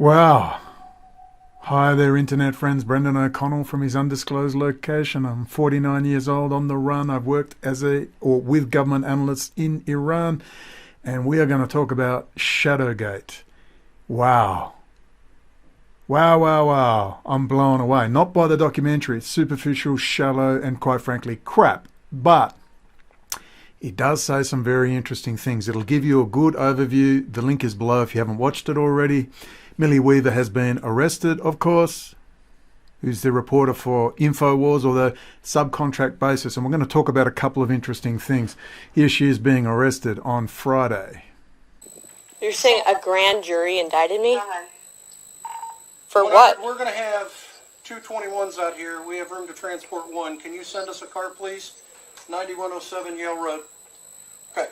Wow. Hi there, internet friends. Brendon O'Connell from his undisclosed location. I'm 49 years old, on the run. I've worked with government analysts in Iran, and we are going to talk about Shadowgate. Wow. Wow. I'm blown away. Not by the documentary. It's superficial, shallow, and quite frankly, crap. But it does say some very interesting things. It'll give you a good overview. The link is below if you haven't watched it already. Millie Weaver has been arrested, of course, who's the reporter for InfoWars, or the subcontract basis. And we're going to talk about a couple of interesting things. Here she is being arrested on Friday. You're saying a grand jury indicted me? For what? We're going to have 221s out here. We have room to transport one. Can you send us a car, please? 9107 Yale Road. Okay.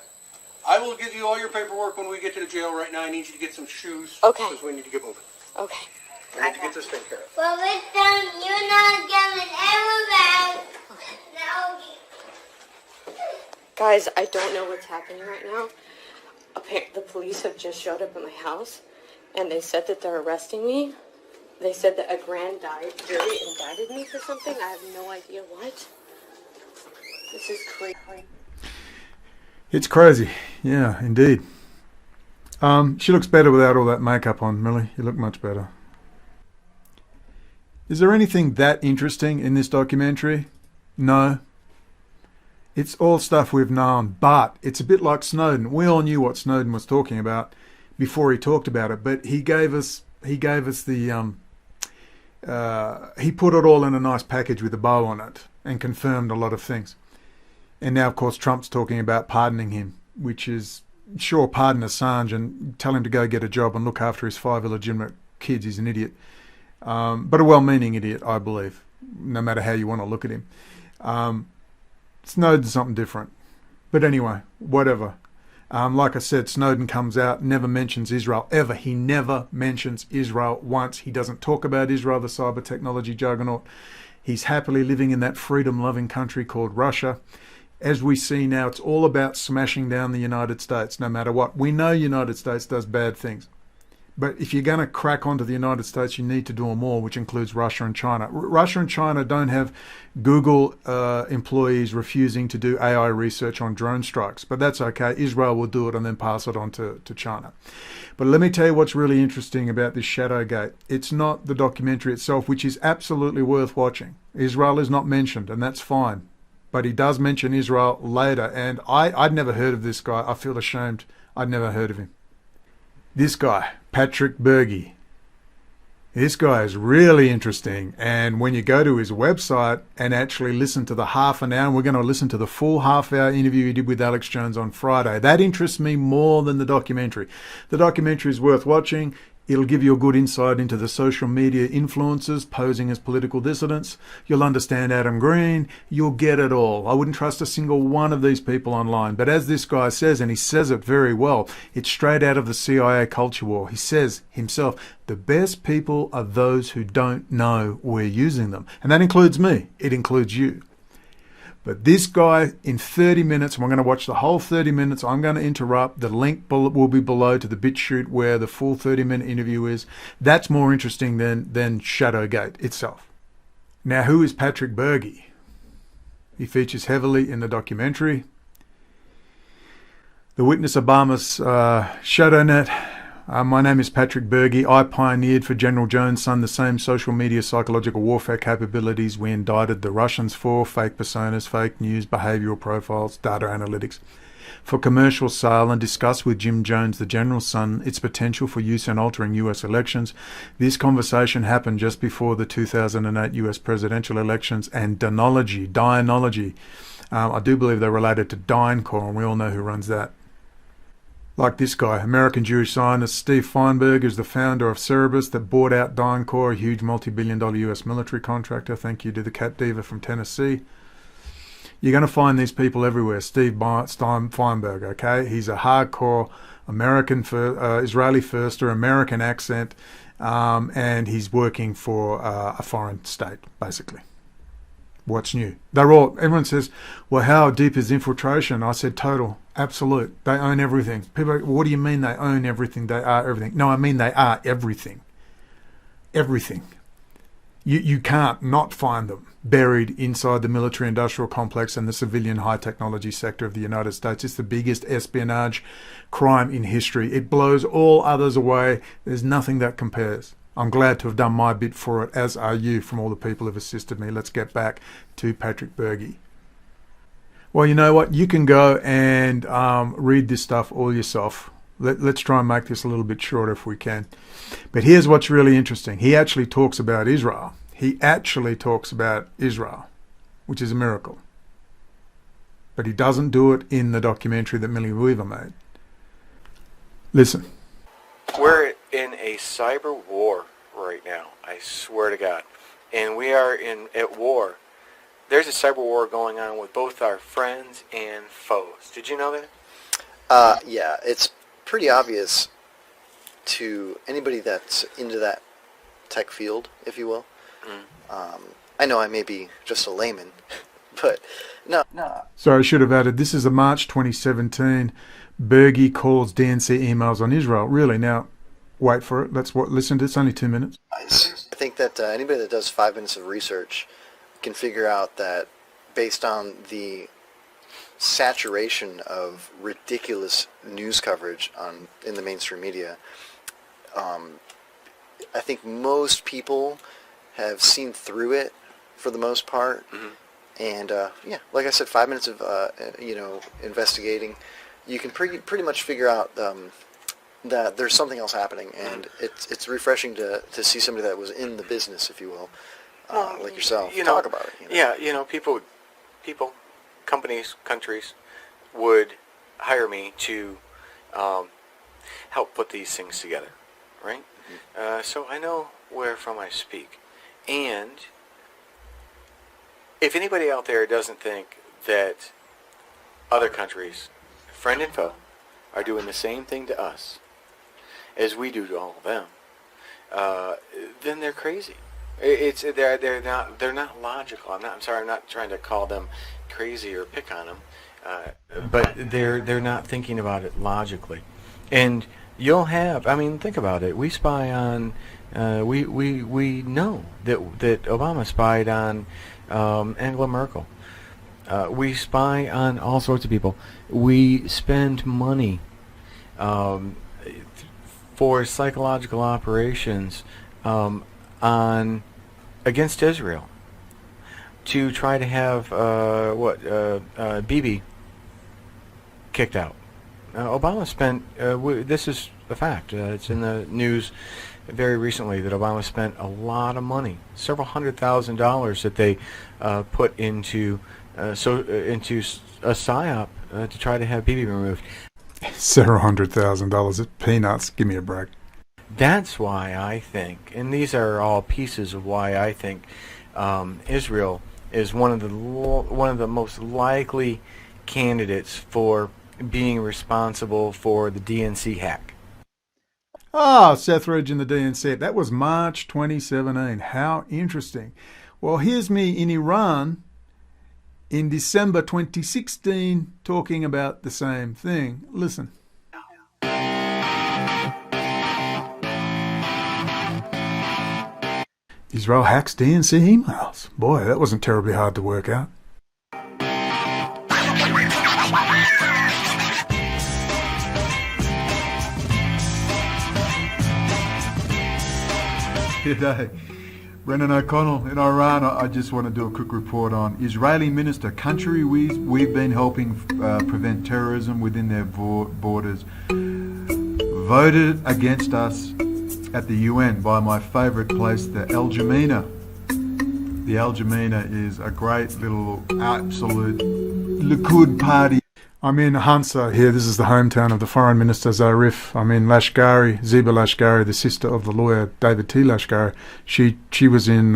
I will give you all your paperwork when we get to the jail. Right now I need you to get some shoes. Okay. Because we need to get moving. Okay. I need to get this taken care of. Well, this time you're not coming ever back. Okay. No. Guys, I don't know what's happening right now. The police have just showed up at my house, and they said that they're arresting me. They said that a grand jury indicted me for something. I have no idea what. This is crazy. It's crazy. Yeah, indeed. She looks better without all that makeup on, Millie. You look much better. Is there anything that interesting in this documentary? No. It's all stuff we've known, but it's a bit like Snowden. We all knew what Snowden was talking about before he talked about it, but he gave us the he put it all in a nice package with a bow on it and confirmed a lot of things. And now, of course, Trump's talking about pardoning him, which is, sure, pardon Assange and tell him to go get a job and look after his 5 illegitimate kids. He's an idiot. But a well-meaning idiot, I believe, no matter how you want to look at him. Snowden's something different. But anyway, whatever. Like I said, Snowden comes out, never mentions Israel, ever. He never mentions Israel once. He doesn't talk about Israel, the cyber technology juggernaut. He's happily living in that freedom-loving country called Russia. As we see now, it's all about smashing down the United States, no matter what. We know the United States does bad things. But if you're going to crack onto the United States, you need to do more, which includes Russia and China. Russia and China don't have Google employees refusing to do AI research on drone strikes. But that's okay. Israel will do it and then pass it on to China. But let me tell you what's really interesting about this Shadowgate. It's not the documentary itself, which is absolutely worth watching. Israel is not mentioned, and that's fine. But he does mention Israel later, and I'd never heard of this guy. I feel ashamed. I'd never heard of him. This guy, Patrick Bergy. This guy is really interesting, and when you go to his website and actually listen to the half an hour, and we're going to listen to the full half-hour interview he did with Alex Jones on Friday, that interests me more than the documentary. The documentary is worth watching. It'll give you a good insight into the social media influencers posing as political dissidents. You'll understand Adam Green. You'll get it all. I wouldn't trust a single one of these people online. But as this guy says, and he says it very well, it's straight out of the CIA culture war. He says himself, the best people are those who don't know we're using them. And that includes me. It includes you. But this guy, in 30 minutes, and we're going to watch the whole 30 minutes, I'm going to interrupt. The link will be below to the BitChute where the full 30-minute interview is. That's more interesting than Shadowgate itself. Now, who is Patrick Bergy? He features heavily in the documentary. The Witness Obama's ShadowNet. My name is Patrick Bergy. I pioneered for General Jones' son the same social media psychological warfare capabilities we indicted the Russians for: fake personas, fake news, behavioral profiles, data analytics. For commercial sale, and discussed with Jim Jones, the General's son, its potential for use in altering US elections. This conversation happened just before the 2008 US presidential elections, and Dianology. I do believe they're related to DynCorp, and we all know who runs that. Like this guy, American Jewish Zionist Steve Feinberg is the founder of Cerebus that bought out DynCorp, a huge multi-billion-dollar US military contractor. Thank you to the Cat Diva from Tennessee. You're going to find these people everywhere. Steve Feinberg, okay? He's a hardcore American, Israeli firster, American accent, and he's working for a foreign state, basically. What's new? Everyone says, well, how deep is infiltration? I said total, absolute. They own everything. People are, what do you mean they own everything? They are everything. No, I mean they are everything. everything. You can't not find them buried inside the military-industrial complex and the civilian high-technology sector of the United States. It's the biggest espionage crime in history. It blows all others away. There's nothing that compares. I'm glad to have done my bit for it, as are you, from all the people who have assisted me. Let's get back to Patrick Bergy. Well, you know what? You can go and read this stuff all yourself. Let's try and make this a little bit shorter if we can. But here's what's really interesting. He actually talks about Israel. He actually talks about Israel, which is a miracle. But he doesn't do it in the documentary that Millie Weaver made. Listen. We're in a cyber war right now, I swear to God. And we are at war. There's a cyber war going on with both our friends and foes. Did you know that? Yeah, it's pretty obvious to anybody that's into that tech field, if you will. I know I may be just a layman, but no. Sorry, I should have added, this is a March 2017. Bergy calls DNC emails on Israel. Really? Now, wait for it. Listen to it. It's only 2 minutes. I think that anybody that does 5 minutes of research can figure out that based on the saturation of ridiculous news coverage in the mainstream media, I think most people have seen through it for the most part. And yeah, like I said, 5 minutes of investigating, you can pretty much figure out that there's something else happening, and it's refreshing to see somebody that was in the business, if you will, like yourself, talk about it. Yeah, people, companies, countries would hire me to help put these things together, right? So I know wherefrom I speak. And if anybody out there doesn't think that other countries, friend and foe, are doing the same thing to us as we do to all of them, then they're crazy. They're not logical. I'm sorry. I'm not trying to call them crazy or pick on them, but they're not thinking about it logically. And you'll have. I mean, think about it. We spy on. We know that Obama spied on Angela Merkel. We spy on all sorts of people. We spend money for psychological operations against Israel to try to have Bibi kicked out. Obama spent. This is a fact. It's in the news very recently that Obama spent a lot of money, several $100,000 that they put into a psyop to try to have Bibi removed. Several $100,000. It's peanuts. Give me a break. That's why I think, and these are all pieces of why I think Israel is one of the most likely candidates for being responsible for the DNC hack. Ah, Seth Ridge and the DNC. That was March 2017. How interesting. Well, here's me in Iran in December 2016 talking about the same thing. Listen. Israel hacks DNC emails. Boy, that wasn't terribly hard to work out. G'day. Brendon O'Connell in Iran. I just want to do a quick report on Israeli minister, country we've been helping prevent terrorism within their borders, voted against us at the UN by my favourite place, the Al Jamina. The Al Jamina is a great little absolute Likud party. I'm in Hansa here. This is the hometown of the Foreign Minister Zarif. I'm in Lashkari, Ziba Lashkari, the sister of the lawyer David T. Lashkari. She was in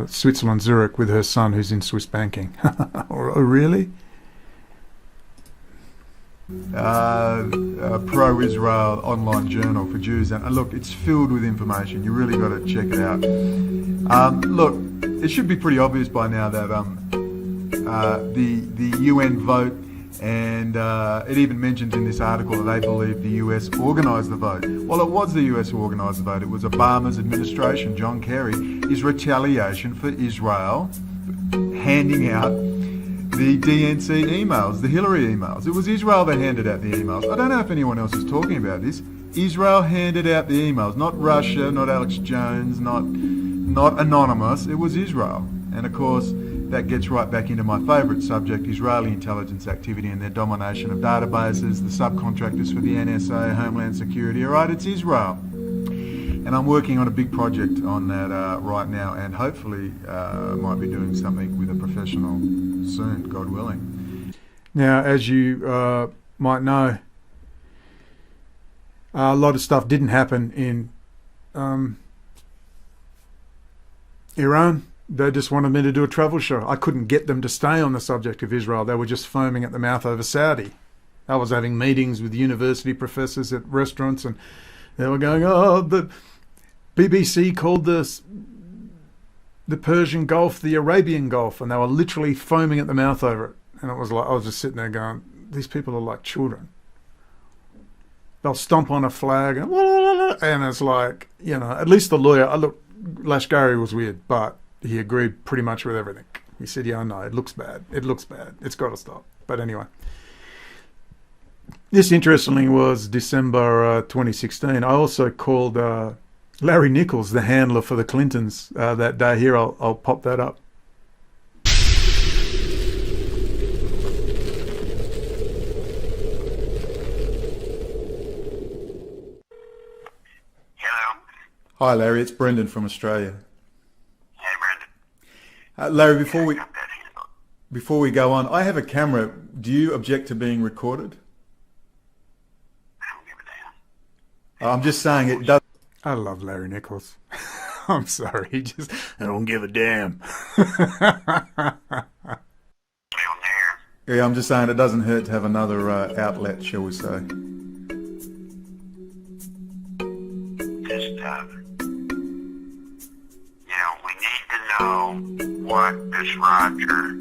Switzerland, Zurich, with her son who's in Swiss banking. Oh, really? A pro-Israel online journal for Jews. And look, it's filled with information. You really got to check it out. Look, it should be pretty obvious by now that the UN vote And it even mentions in this article that they believe the US organised the vote. Well, it was the US who organised the vote. It was Obama's administration, John Kerry, is retaliation for Israel handing out the DNC emails, the Hillary emails. It was Israel that handed out the emails. I don't know if anyone else is talking about this. Israel handed out the emails, not Russia, not Alex Jones, not Anonymous. It was Israel. And of course, that gets right back into my favourite subject, Israeli intelligence activity and their domination of databases, the subcontractors for the NSA, Homeland Security. All right, it's Israel. And I'm working on a big project on that right now, and hopefully might be doing something with a professional soon, God willing. Now, as you might know, a lot of stuff didn't happen in Iran. They just wanted me to do a travel show. I couldn't get them to stay on the subject of Israel. They were just foaming at the mouth over Saudi. I was having meetings with university professors at restaurants, and they were going, oh, the BBC called the Persian Gulf the Arabian Gulf, and they were literally foaming at the mouth over it. And it was like, I was just sitting there going, these people are like children. They'll stomp on a flag, and it's like, you know, at least the lawyer, Lashkari was weird, but he agreed pretty much with everything. He said, yeah, I know, it looks bad. It looks bad. It's got to stop. But anyway, this interestingly was December 2016. I also called Larry Nichols, the handler for the Clintons, that day. Here, I'll pop that up. Hello. Hi, Larry. It's Brendon from Australia. Hey, Brendon. Larry, before we go on, I have a camera. Do you object to being recorded? I don't give a damn. I'm just saying it does. I love Larry Nichols. I'm sorry, I don't give a damn. Down there. Yeah, I'm just saying it doesn't hurt to have another outlet, shall we say. Just, we need to know what this Roger...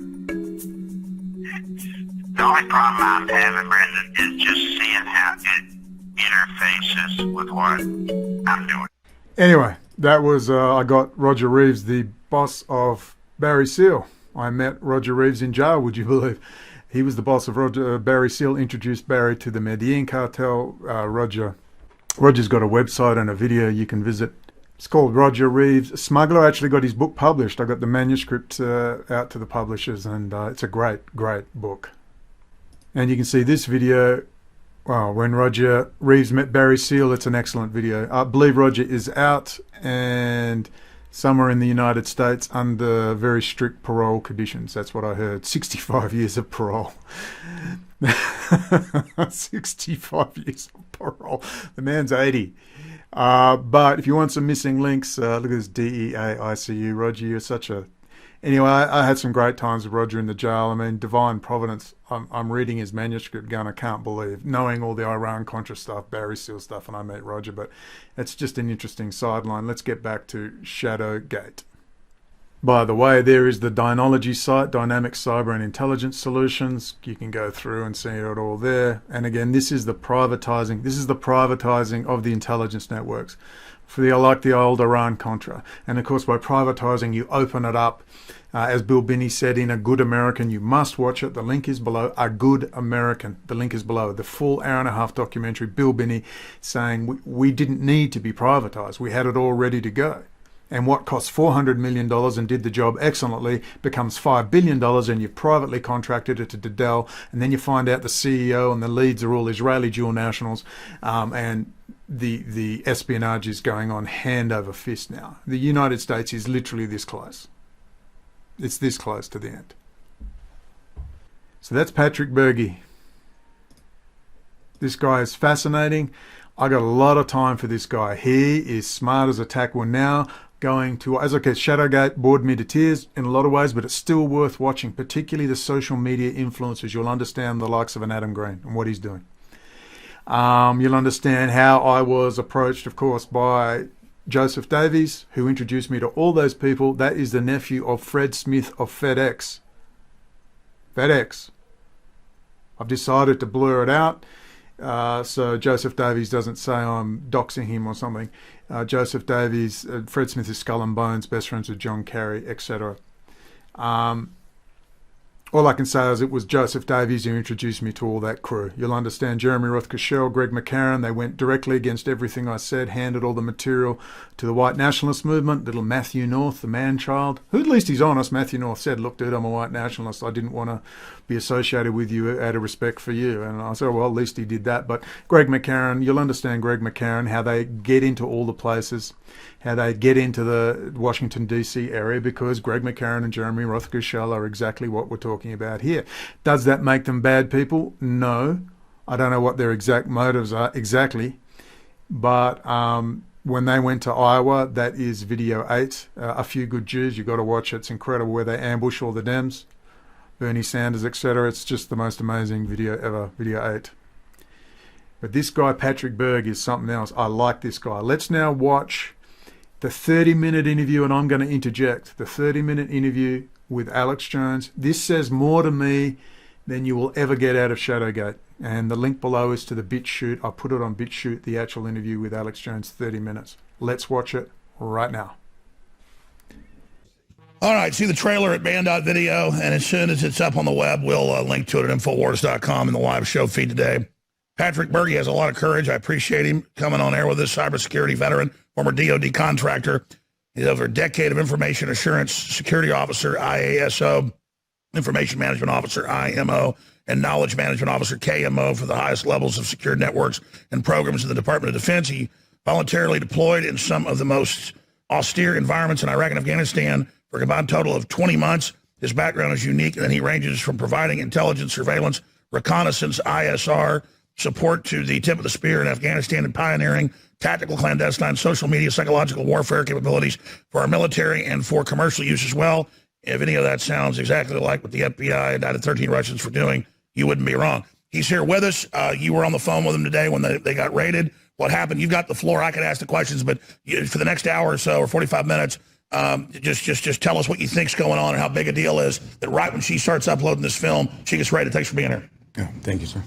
The only problem I'm having, Brendon, is just seeing how it interfaces with what I'm doing. Anyway, that was, I got Roger Reeves, the boss of Barry Seal. I met Roger Reeves in jail, would you believe? He was the boss of Barry Seal, introduced Barry to the Medellin cartel. Roger's got a website and a video you can visit. It's called Roger Reeves Smuggler. I actually got his book published. I got the manuscript out to the publishers, and it's a great, great book. And you can see this video, when Roger Reeves met Barry Seal. It's an excellent video. I believe Roger is out and somewhere in the United States under very strict parole conditions. That's what I heard. 65 years of parole. 65 years of parole. The man's 80. But if you want some missing links, look at this DEAICU. Roger, you're such a... Anyway, I had some great times with Roger in the jail. I mean, divine providence. I'm reading his manuscript going, I can't believe, knowing all the Iran-Contra stuff, Barry Seal stuff, and I met Roger. But it's just an interesting sideline. Let's get back to Shadowgate. By the way, there is the Dynology site, Dynamic Cyber and Intelligence Solutions. You can go through and see it all there. And again, this is the privatizing. This is the privatizing of the intelligence networks. Like the old Iran-Contra. And of course, by privatizing, you open it up. As Bill Binney said in A Good American, you must watch it. The link is below. A Good American. The link is below. The full hour-and-a-half documentary, Bill Binney saying we didn't need to be privatized. We had it all ready to go. And what cost $400 million and did the job excellently becomes $5 billion, and you've privately contracted it to Dell, and then you find out the CEO and the leads are all Israeli dual nationals, and the espionage is going on hand over fist now. The United States is literally this close. It's this close to the end. So that's Patrick Bergy. This guy is fascinating. I got a lot of time for this guy. He is smart as a tack. We're now going to, as I said, Shadowgate bored me to tears in a lot of ways, but it's still worth watching, particularly the social media influencers. You'll understand the likes of an Adam Green and what he's doing. You'll understand how I was approached, of course, by Joseph Davies, who introduced me to all those people. That is the nephew of Fred Smith of FedEx. FedEx. I've decided to blur it out so Joseph Davies doesn't say I'm doxing him or something. Joseph Davies, Fred Smith is Skull and Bones, best friends with John Kerry, etc. All I can say is it was Joseph Davies who introduced me to all that crew. You'll understand Jeremy Rothschild, Greg McCarran, they went directly against everything I said, handed all the material to the white nationalist movement. Little Matthew North, the man-child, who at least he's honest. Matthew North said, look, dude, I'm a white nationalist. I didn't want to be associated with you out of respect for you. And I said, well, at least he did that. But Greg McCarran, you'll understand Greg McCarran, how they get into all the places, how they get into the Washington, D.C. area, because Greg McCarran and Jeremy Rothschild are exactly what we're talking about here. Does that make them bad people? No. I don't know what their exact motives are exactly. But when they went to Iowa, that is video 8, A Few Good Jews. You've got to watch it. It's incredible where they ambush all the Dems, Bernie Sanders, etc. It's just the most amazing video ever, video 8. But this guy, Patrick Berg, is something else. I like this guy. Let's now watch the 30-minute interview, and I'm going to interject. The 30-minute interview with Alex Jones. This says more to me than you will ever get out of Shadowgate. And the link below is to the BitChute. I'll put it on BitChute, the actual interview with Alex Jones, 30 minutes. Let's watch it right now. All right, see the trailer at Band.video, and as soon as it's up on the web, we'll link to it at Infowars.com in the live show feed today. Patrick Bergy has a lot of courage. I appreciate him coming on air with us, cybersecurity veteran, former DOD contractor. He's over a decade of information assurance security officer, IASO, information management officer, IMO, and knowledge management officer, KMO, for the highest levels of secure networks and programs in the Department of Defense. He voluntarily deployed in some of the most austere environments in Iraq and Afghanistan for a combined total of 20 months. His background is unique, and he ranges from providing intelligence, surveillance, reconnaissance, ISR, support to the tip of the spear in Afghanistan, and pioneering tactical, clandestine, social media, psychological warfare capabilities for our military and for commercial use as well. If any of that sounds exactly like what the FBI indicted 13 Russians for doing, you wouldn't be wrong. He's here with us. You were on the phone with him today when they got raided. What happened? You've got the floor. I could ask the questions, but for the next hour or so, or 45 minutes, just tell us what you think's going on and how big a deal is that right when she starts uploading this film, she gets raided. Thanks for being here. Yeah, thank you, sir.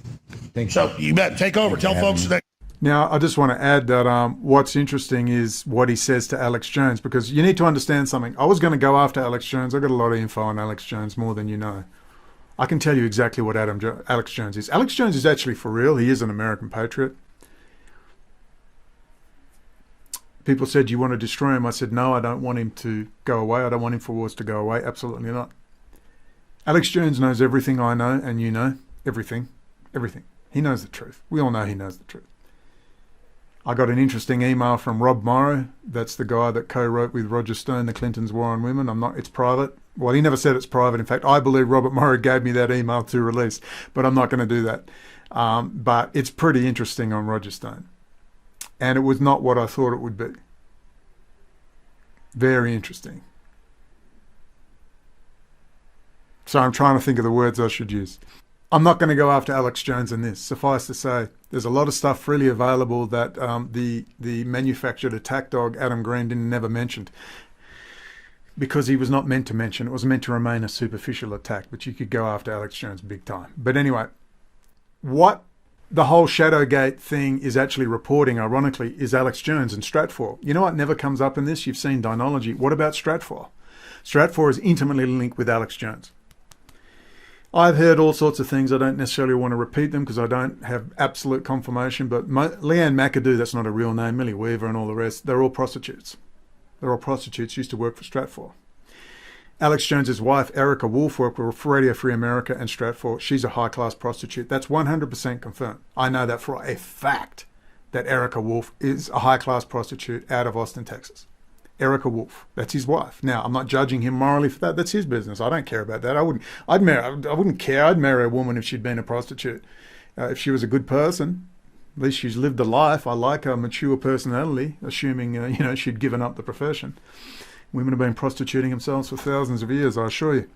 Thank you. So you bet. Take over. Tell folks today. Now, I just want to add that what's interesting is what he says to Alex Jones, because you need to understand something. I was going to go after Alex Jones. I've got a lot of info on Alex Jones, more than you know. I can tell you exactly what Alex Jones is. Alex Jones is actually for real. He is an American patriot. People said, you want to destroy him? I said, no, I don't want him to go away. I don't want InfoWars to go away. Absolutely not. Alex Jones knows everything I know, and you know. Everything. Everything. He knows the truth. We all know he knows the truth. I got an interesting email from Rob Morrow. That's the guy that co-wrote with Roger Stone, the Clintons' War on Women. It's private. Well, he never said it's private. In fact, I believe Robert Morrow gave me that email to release, but I'm not going to do that. But it's pretty interesting on Roger Stone. And it was not what I thought it would be. Very interesting. So I'm trying to think of the words I should use. I'm not going to go after Alex Jones in this. Suffice to say, there's a lot of stuff freely available that the manufactured attack dog, Adam Green, never mentioned. Because he was not meant to mention. It was meant to remain a superficial attack, but you could go after Alex Jones big time. But anyway, what the whole Shadowgate thing is actually reporting, ironically, is Alex Jones and Stratfor. You know what never comes up in this? You've seen Dynology. What about Stratfor? Stratfor is intimately linked with Alex Jones. I've heard all sorts of things. I don't necessarily want to repeat them because I don't have absolute confirmation, but Leanne McAdoo, that's not a real name, Millie Weaver and all the rest, they're all prostitutes. They're all prostitutes, used to work for Stratfor. Alex Jones's wife, Erica Wolf, worked for Radio Free America and Stratfor. She's a high-class prostitute. That's 100% confirmed. I know that for a fact, that Erica Wolf is a high-class prostitute out of Austin, Texas. Erica Wolf, that's his wife. Now, I'm not judging him morally for that. That's his business. I don't care about that. I wouldn't care. I'd marry a woman if she'd been a prostitute. If she was a good person, at least she's lived a life. I like a mature personality, assuming, she'd given up the profession. Women have been prostituting themselves for thousands of years, I assure you.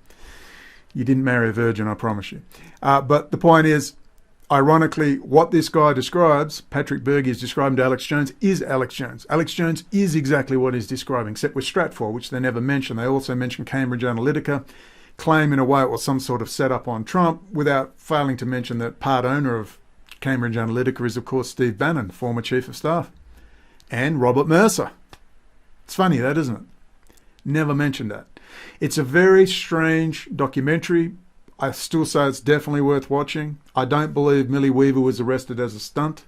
You didn't marry a virgin, I promise you. But the point is, ironically, what this guy describes, Patrick Bergy is describing to Alex Jones, is Alex Jones. Alex Jones is exactly what he's describing, except with Stratfor, which they never mention. They also mention Cambridge Analytica, claim in a way it was some sort of setup on Trump, without failing to mention that part owner of Cambridge Analytica is, of course, Steve Bannon, former chief of staff, and Robert Mercer. It's funny, that, isn't it? Never mentioned that. It's a very strange documentary. I still say it's definitely worth watching. I don't believe Millie Weaver was arrested as a stunt.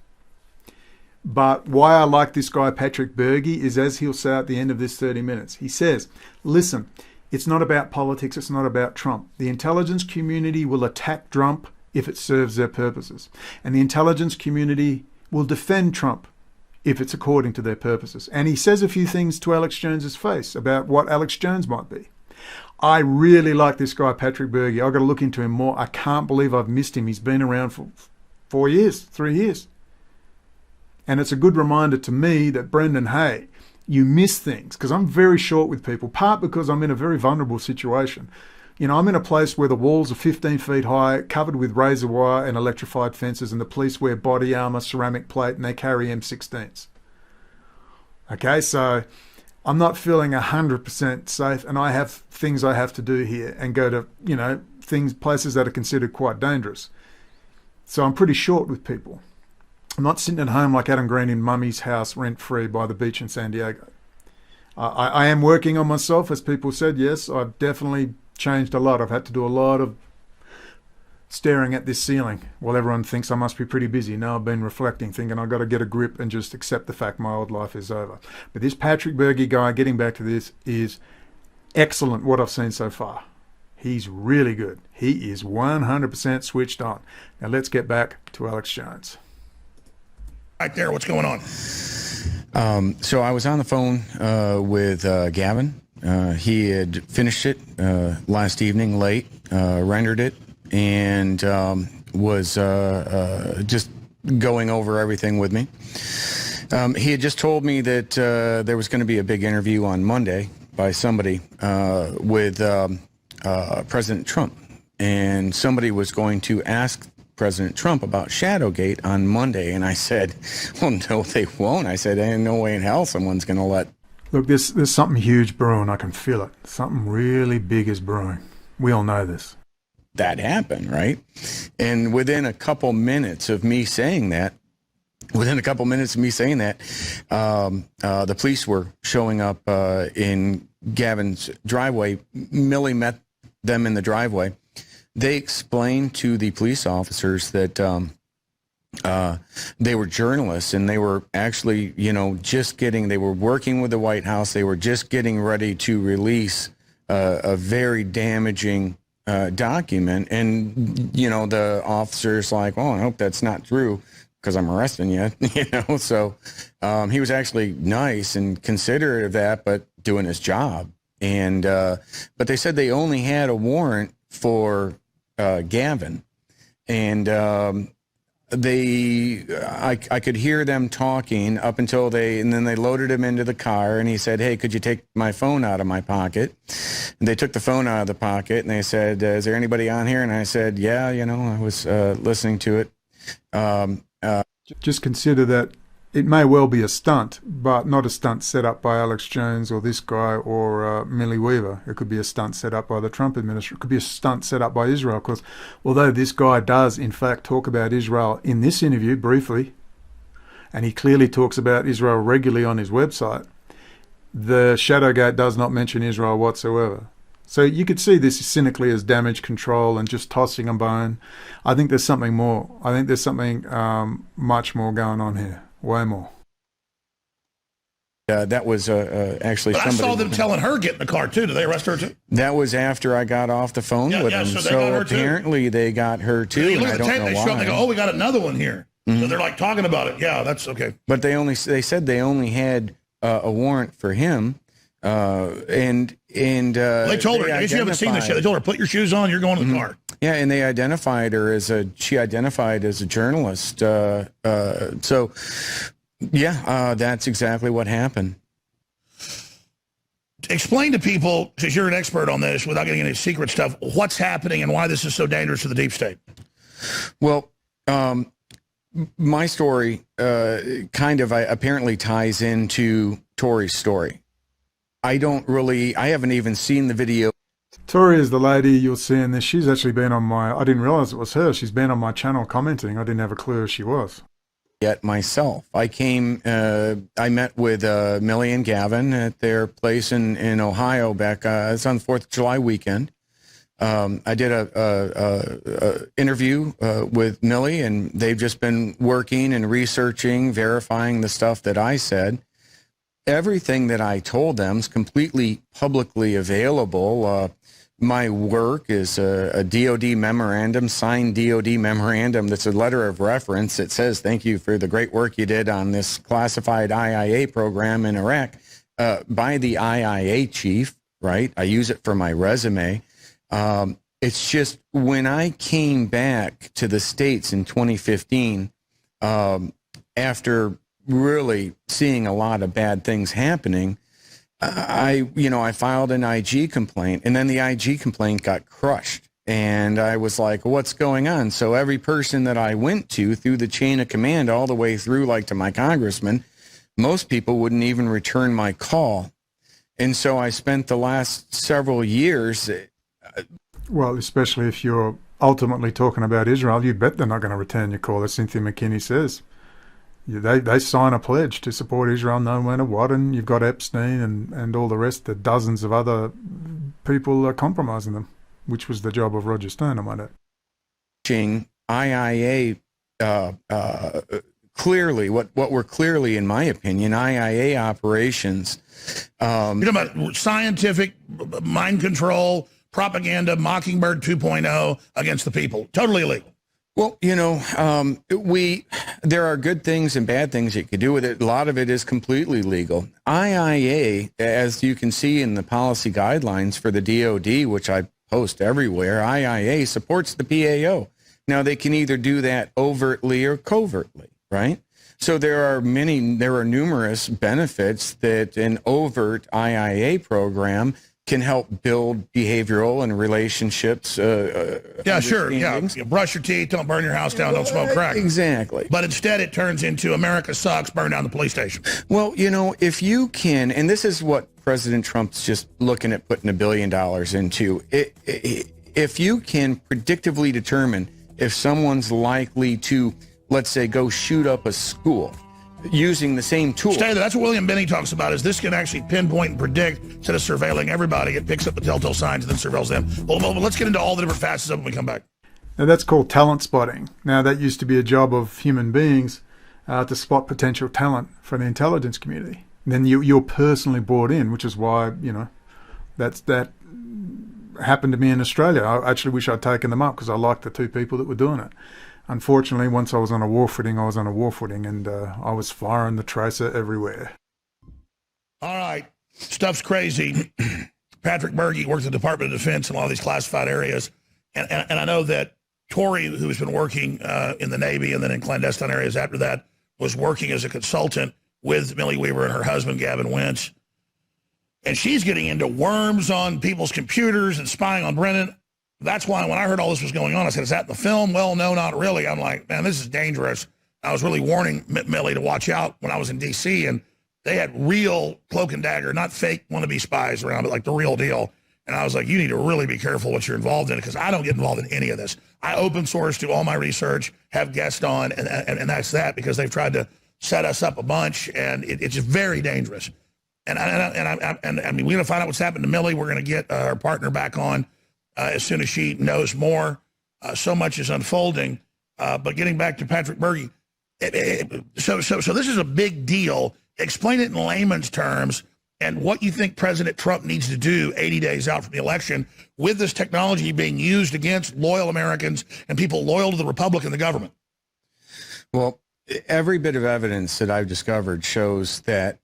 But why I like this guy, Patrick Bergy, is, as he'll say at the end of this 30 minutes, he says, listen, it's not about politics, it's not about Trump. The intelligence community will attack Trump if it serves their purposes. And the intelligence community will defend Trump if it's according to their purposes. And he says a few things to Alex Jones's face about what Alex Jones might be. I really like this guy, Patrick Bergy. I've got to look into him more. I can't believe I've missed him. He's been around for 4 years, 3 years. And it's a good reminder to me that, Brendon, hey, you miss things, because I'm very short with people, part because I'm in a very vulnerable situation. You know, I'm in a place where the walls are 15 feet high, covered with razor wire and electrified fences, and the police wear body armour, ceramic plate, and they carry M16s. Okay, so I'm not feeling 100% safe, and I have things I have to do here and go to, you know, places that are considered quite dangerous. So I'm pretty short with people. I'm not sitting at home like Adam Green in Mummy's house, rent-free by the beach in San Diego. I am working on myself, as people said. Yes, I've definitely changed a lot. I've had to do a lot of staring at this ceiling while everyone thinks I must be pretty busy. Now I've been reflecting, thinking I've got to get a grip and just accept the fact my old life is over. But this Patrick Bergy guy, getting back to this, is excellent, what I've seen so far. He's really good. He is 100% switched on. Now let's get back to Alex Jones. Right there, what's going on? So I was on the phone with Gavin. He had finished it last evening late, rendered it, and was just going over everything with me. He had just told me that there was going to be a big interview on Monday by somebody with President Trump, and somebody was going to ask President Trump about Shadowgate on Monday, and I said, well, no, they won't. I said, ain't no way in hell someone's going to let... Look, there's something huge brewing. I can feel it. Something really big is brewing. We all know this. That happen, right? And within a couple minutes of me saying that, the police were showing up in Gavin's driveway. Millie met them in the driveway. They explained to the police officers that they were journalists, and they were actually, they were working with the White House. They were just getting ready to release a very damaging document. And, the officer's like, oh, I hope that's not true because I'm arresting you, So he was actually nice and considerate of that, but doing his job. And but they said they only had a warrant for Gavin, and I could hear them talking up until and then they loaded him into the car, and he said, hey, could you take my phone out of my pocket? And they took the phone out of the pocket, and they said, is there anybody on here? And I said, yeah, I was listening to it. Just consider that it may well be a stunt, but not a stunt set up by Alex Jones or this guy or Millie Weaver. It could be a stunt set up by the Trump administration. It could be a stunt set up by Israel, because although this guy does, in fact, talk about Israel in this interview briefly, and he clearly talks about Israel regularly on his website, the Shadowgate does not mention Israel whatsoever. So you could see this cynically as damage control and just tossing a bone. I think there's something more. I think there's something much more going on here. Way more. That was actually but somebody... I saw them telling her get in the car, too. Did they arrest her, too? That was after I got off the phone with them. So apparently they got her, too, and I don't know why. Show up, they go, oh, we got another one here. Mm-hmm. So they're, like, talking about it. Yeah, that's okay. But they said they only had a warrant for him. And they told her, if you haven't seen this yet, they told her, put your shoes on, you're going to the car. Yeah, and they identified her she identified as a journalist. So, that's exactly what happened. Explain to people, because you're an expert on this, without getting into secret stuff, what's happening and why this is so dangerous to the deep state. Well, my story apparently ties into Tori's story. I haven't even seen the video. Tori is the lady you'll see in this. She's actually been on my, I didn't realize it was her. She's been on my channel commenting. I didn't have a clue who she was. Yet myself. I met with Millie and Gavin at their place in Ohio back, it's on the 4th of July weekend. I did a interview with Millie, and they've just been working and researching, verifying the stuff that I said. Everything that I told them is completely publicly available. My work is a DOD memorandum, signed DOD memorandum that's a letter of reference. It says, thank you for the great work you did on this classified IIA program in Iraq by the IIA chief, right? I use it for my resume. It's just when I came back to the States in 2015, after really seeing a lot of bad things happening, I filed an IG complaint, and then the IG complaint got crushed. And I was like, what's going on? So every person that I went to through the chain of command all the way through, like to my congressman, most people wouldn't even return my call. And so I spent the last several years. Well, especially if you're ultimately talking about Israel, you bet they're not going to return your call, as Cynthia McKinney says. They sign a pledge to support Israel no matter what, and you've got Epstein and all the rest, the dozens of other people compromising them, which was the job of Roger Stone, I might add. IIA, clearly, what were clearly, in my opinion, IIA operations. You're talking about scientific mind control, propaganda, Mockingbird 2.0 against the people. Totally illegal. Well, there are good things and bad things you could do with it. A lot of it is completely legal. IIA, as you can see in the policy guidelines for the DOD, which I post everywhere, IIA supports the PAO. Now, they can either do that overtly or covertly, right? So there are numerous benefits that an overt IIA program can help build behavioral and relationships. Yeah, sure. Yeah, you brush your teeth, don't burn your house down, don't smoke crack. Exactly. But instead it turns into America sucks, burn down the police station. Well, if you can, and this is what President Trump's just looking at putting $1 billion into, if you can predictively determine if someone's likely to, let's say, go shoot up a school, using the same tool. That's what William Binney talks about, is this can actually pinpoint and predict. Instead of surveilling everybody, it picks up the telltale signs and then surveils them. Well, let's get into all the different facets of it when we come back. Now, that's called talent spotting. Now, that used to be a job of human beings to spot potential talent for the intelligence community. And then you're personally brought in, which is why, that happened to me in Australia. I actually wish I'd taken them up because I liked the two people that were doing it. Unfortunately, once I was on a war footing, and I was firing the tracer everywhere. All right. Stuff's crazy. Patrick Bergy works at the Department of Defense in a lot of these classified areas. And I know that Tori, who's been working in the Navy and then in clandestine areas after that, was working as a consultant with Millie Weaver and her husband, Gavin Wentz. And she's getting into worms on people's computers and spying on Brendon. That's why when I heard all this was going on, I said, is that in the film? Well, no, not really. I'm like, man, this is dangerous. I was really warning Millie to watch out when I was in D.C., and they had real cloak and dagger, not fake wannabe spies around, but like the real deal. And I was like, you need to really be careful what you're involved in, because I don't get involved in any of this. I open source, do all my research, have guests on, and that's that, because they've tried to set us up a bunch, and it's very dangerous. And I mean, we're going to find out what's happened to Millie. We're going to get our partner back on as soon as she knows more. So much is unfolding. But getting back to Patrick Bergy, so this is a big deal. Explain it in layman's terms and what you think President Trump needs to do 80 days out from the election with this technology being used against loyal Americans and people loyal to the Republic and the government. Well, every bit of evidence that I've discovered shows that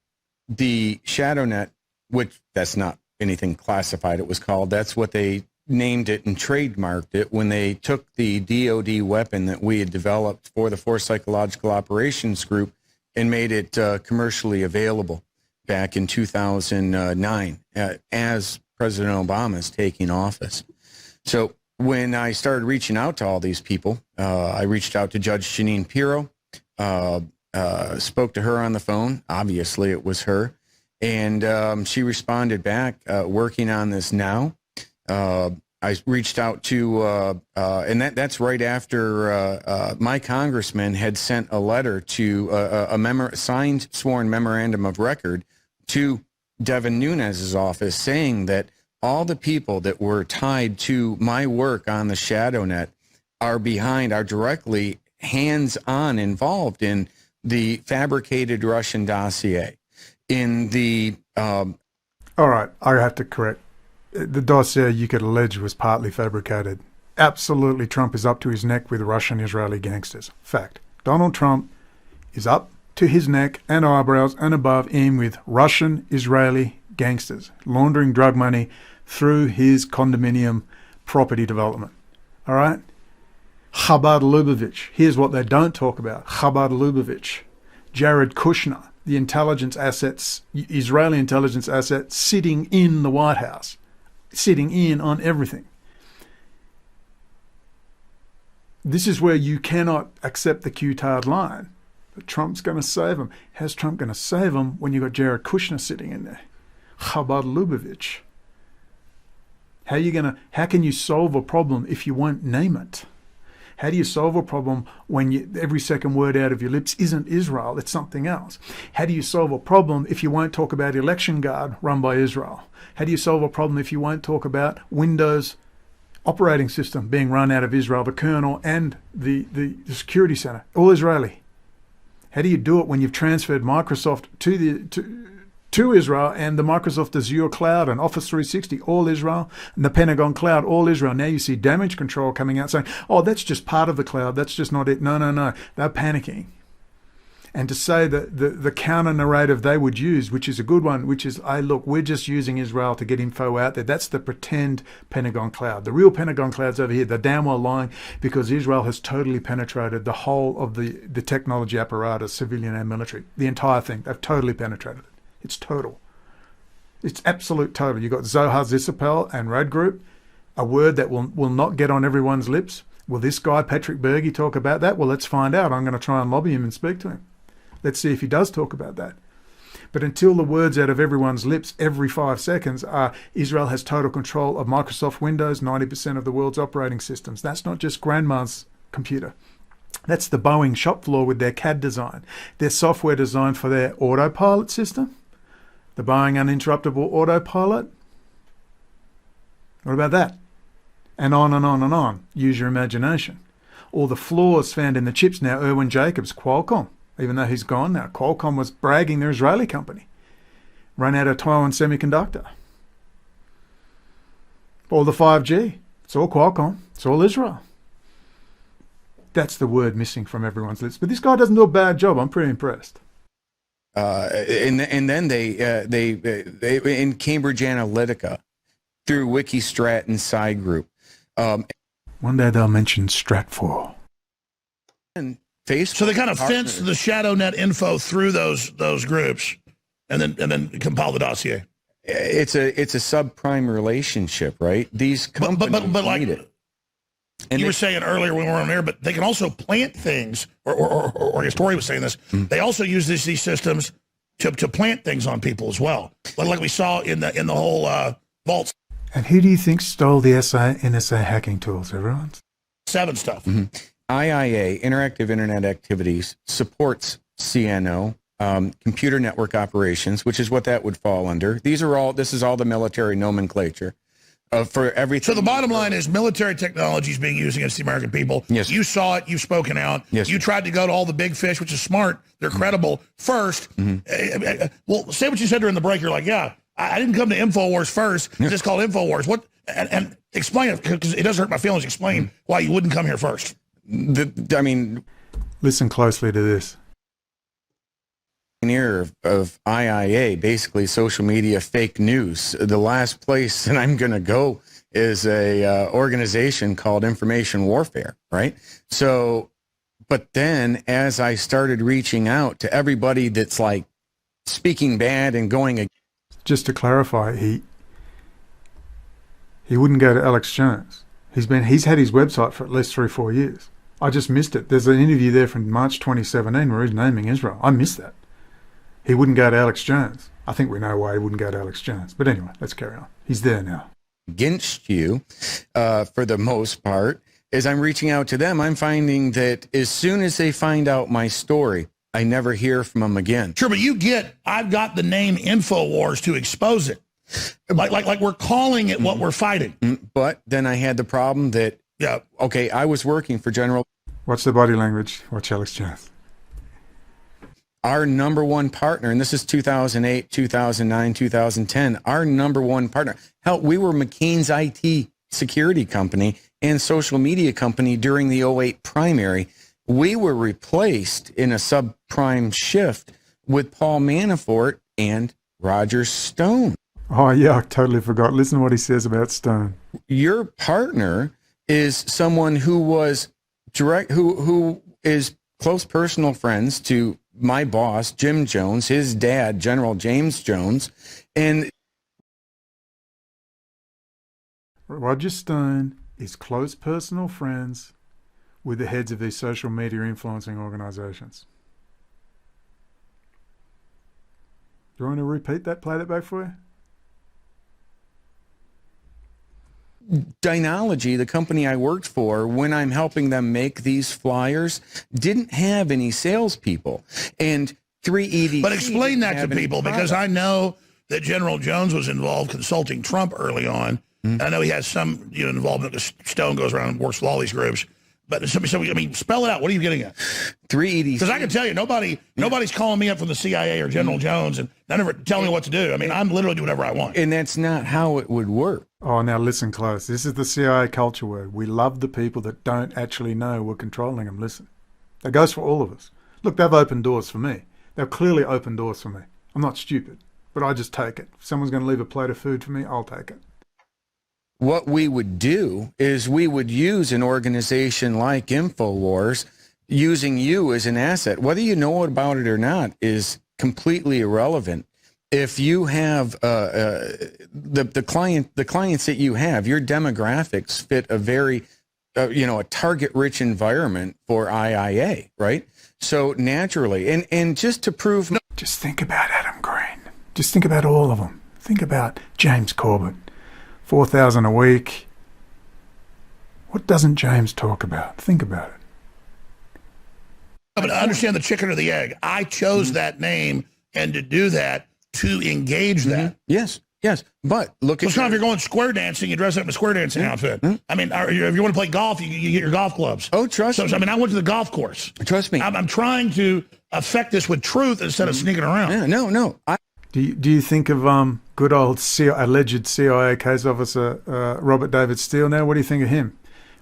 the shadow net, which that's not anything classified, it was called, that's what they named it and trademarked it when they took the DOD weapon that we had developed for the Force Psychological Operations Group and made it commercially available back in 2009 as President Obama's taking office. So when I started reaching out to all these people, I reached out to Judge Jeanine Pirro, spoke to her on the phone. Obviously, it was her. And she responded back, working on this now. I reached out to, and that's right after my congressman had sent a letter to signed sworn memorandum of record to Devin Nunes's office saying that all the people that were tied to my work on the ShadowNet are directly hands-on involved in the fabricated Russian dossier. All right, I have to correct. The dossier you could allege was partly fabricated. Absolutely, Trump is up to his neck with Russian-Israeli gangsters. Fact. Donald Trump is up to his neck and eyebrows and above in with Russian-Israeli gangsters, laundering drug money through his condominium property development. All right? Chabad Lubavitch. Here's what they don't talk about. Chabad Lubavitch. Jared Kushner, the intelligence assets, Israeli intelligence asset, sitting in the White House. Sitting in on everything. This is where you cannot accept the Q-tard line. But Trump's going to save him. How's Trump going to save him when you've got Jared Kushner sitting in there? Chabad Lubavitch. How can you solve a problem if you won't name it? How do you solve a problem when every second word out of your lips isn't Israel, it's something else? How do you solve a problem if you won't talk about Election Guard run by Israel? How do you solve a problem if you won't talk about Windows operating system being run out of Israel, the kernel and the security center, all Israeli? How do you do it when you've transferred Microsoft to Israel and the Microsoft Azure Cloud and Office 360, all Israel, and the Pentagon Cloud, all Israel? Now you see damage control coming out saying, oh, that's just part of the cloud, that's just not it. No. They're panicking. And to say that the counter narrative they would use, which is a good one, which is, hey, look, we're just using Israel to get info out there. That's the pretend Pentagon Cloud. The real Pentagon Cloud's over here. They're damn well lying because Israel has totally penetrated the whole of the technology apparatus, civilian and military. The entire thing. They've totally penetrated it. It's total. It's absolute total. You've got Zohar Zissapel and Rad Group, a word that will not get on everyone's lips. Will this guy, Patrick Bergy, talk about that? Well, let's find out. I'm going to try and lobby him and speak to him. Let's see if he does talk about that. But until the words out of everyone's lips every 5 seconds are Israel has total control of Microsoft Windows, 90% of the world's operating systems. That's not just grandma's computer. That's the Boeing shop floor with their CAD design, their software design for their autopilot system, the Boeing uninterruptible autopilot. What about that? And on and on and on. Use your imagination. All the flaws found in the chips now. Irwin Jacobs, Qualcomm. Even though he's gone now, Qualcomm was bragging they're an Israeli company. Run out of Taiwan Semiconductor. All the 5G. It's all Qualcomm. It's all Israel. That's the word missing from everyone's lips. But this guy doesn't do a bad job. I'm pretty impressed. And then they in Cambridge Analytica through Wikistrat and Side Group. One day they'll mention Stratfor. And Facebook. So they kind of fence the ShadowNet info through those groups, and then compile the dossier. It's a subprime relationship, right? These companies but like need it. And you were saying earlier when we were on air, but they can also plant things, or as Tori was saying this, they also use these systems to plant things on people as well, like we saw in the whole vaults. And who do you think stole the NSA hacking tools, everyone? 7 stuff. Mm-hmm. IIA, Interactive Internet Activities, supports CNO, computer network operations, which is what that would fall under. This is all the military nomenclature for everything. So the bottom line is military technology is being used against the American people. Yes. You saw it. You've spoken out. Yes. You tried to go to all the big fish, which is smart. They're credible. First, well, say what you said during the break. You're like, yeah, I didn't come to InfoWars first. It's just called InfoWars. What? And explain it, because it doesn't hurt my feelings. Explain why you wouldn't come here first. Listen closely to this. Of IIA, basically social media fake news. The last place that I'm going to go is a organization called Information Warfare, right? So, but then as I started reaching out to everybody that's like speaking bad and going. Just to clarify, he wouldn't go to Alex Jones. He's had his website for at least 3 or 4 years. I just missed it. There's an interview there from March 2017 where he's naming Israel. I missed that. He wouldn't go to Alex Jones. I think we know why he wouldn't go to Alex Jones. But anyway, let's carry on. He's there now. against you for the most part. As I'm reaching out to them, I'm finding that as soon as they find out my story, I never hear from them again. Sure, but I've got the name InfoWars to expose it. Like we're calling it what we're fighting. But then I had the problem that, okay, I was working for General. Watch the body language. Watch Alex Jones. Our number one partner, and this is 2008, 2009, 2010, our number one partner. Hell, we were McCain's IT security company and social media company during the '08 primary. We were replaced in a subprime shift with Paul Manafort and Roger Stone. Oh, yeah, I totally forgot. Listen to what he says about Stone. Your partner is someone who was who is close personal friends to my boss, Jim Jones, his dad, General James Jones, and Roger Stone is close personal friends with the heads of these social media influencing organizations. Do you want to repeat that, play that back for you? Dynology, the company I worked for, when I'm helping them make these flyers, didn't have any salespeople. And 3ED. But explain that to people, because I know that General Jones was involved consulting Trump early on. Mm-hmm. I know he has some involvement because Stone goes around and works with all these groups. But so, I mean, spell it out. What are you getting at? 3ED. Because I can tell you, nobody's calling me up from the CIA or General Jones and none of it telling me what to do. I mean, I'm literally doing whatever I want. And that's not how it would work. Oh, now listen close. This is the CIA culture word. We love the people that don't actually know we're controlling them. Listen. That goes for all of us. Look, they've opened doors for me. They've clearly opened doors for me. I'm not stupid, but I just take it. If someone's going to leave a plate of food for me, I'll take it. What we would do is we would use an organization like InfoWars, using you as an asset. Whether you know about it or not is completely irrelevant. If you have the clients that you have, your demographics fit a very a target-rich environment for IIA, right? So naturally, and just to prove... Just think about Adam Green. Just think about all of them. Think about James Corbett. 4,000 a week. What doesn't James talk about? Think about it. But I understand the chicken or the egg. I chose that name, and to do that, to engage that. Yes. But look at... It's not if you're going square dancing, you dress up in a square dancing outfit. I mean, if you want to play golf, you get your golf clubs. Oh, trust me. I mean, I went to the golf course. Trust me. I'm trying to affect this with truth instead of sneaking around. Yeah, no. Do you think of good old alleged CIA case officer Robert David Steele now? What do you think of him?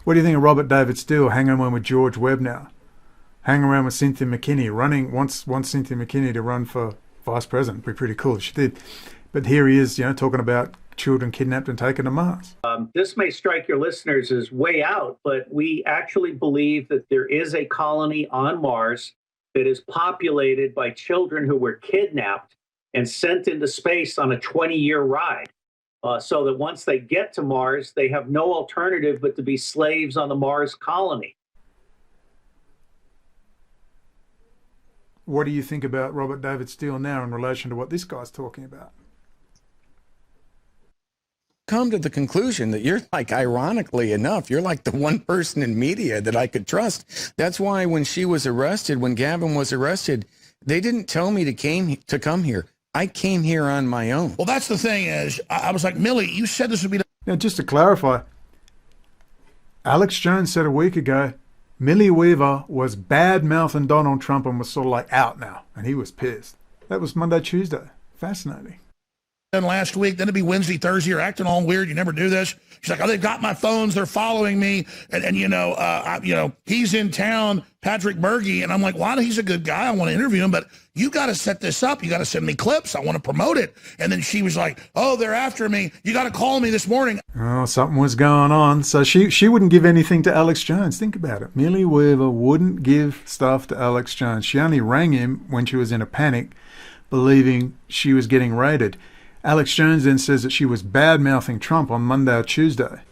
What do you think of Robert David Steele hanging around with George Webb now? Hanging around with Cynthia McKinney, wants Cynthia McKinney to run for vice president. It'd be pretty cool if she did. But here he is, talking about children kidnapped and taken to Mars. This may strike your listeners as way out, but we actually believe that there is a colony on Mars that is populated by children who were kidnapped and sent into space on a 20-year ride, so that once they get to Mars, they have no alternative but to be slaves on the Mars colony. What do you think about Robert David Steele now in relation to what this guy's talking about? Come to the conclusion that you're ironically enough, you're like the one person in media that I could trust. That's why when she was arrested, when Gavin was arrested, they didn't tell me to come here. I came here on my own. Well, that's the thing is, I was like, Millie, you said this would be... Now, just to clarify, Alex Jones said a week ago, Millie Weaver was bad-mouthing Donald Trump and was sort of out now, and he was pissed. That was Monday, Tuesday. Fascinating. And last week, then it'd be Wednesday, Thursday, you're acting all weird, you never do this. She's like, oh, they've got my phones, they're following me, and he's in town, Patrick Bergy, and I'm like, well, he's a good guy, I want to interview him, but you got to set this up, you got to send me clips, I want to promote it. And then she was like, oh, they're after me, you got to call me this morning. Oh, something was going on. So she wouldn't give anything to Alex Jones. Think about it. Millie Weaver wouldn't give stuff to Alex Jones. She only rang him when she was in a panic, believing she was getting raided. Alex Jones then says that she was bad-mouthing Trump on Monday or Tuesday.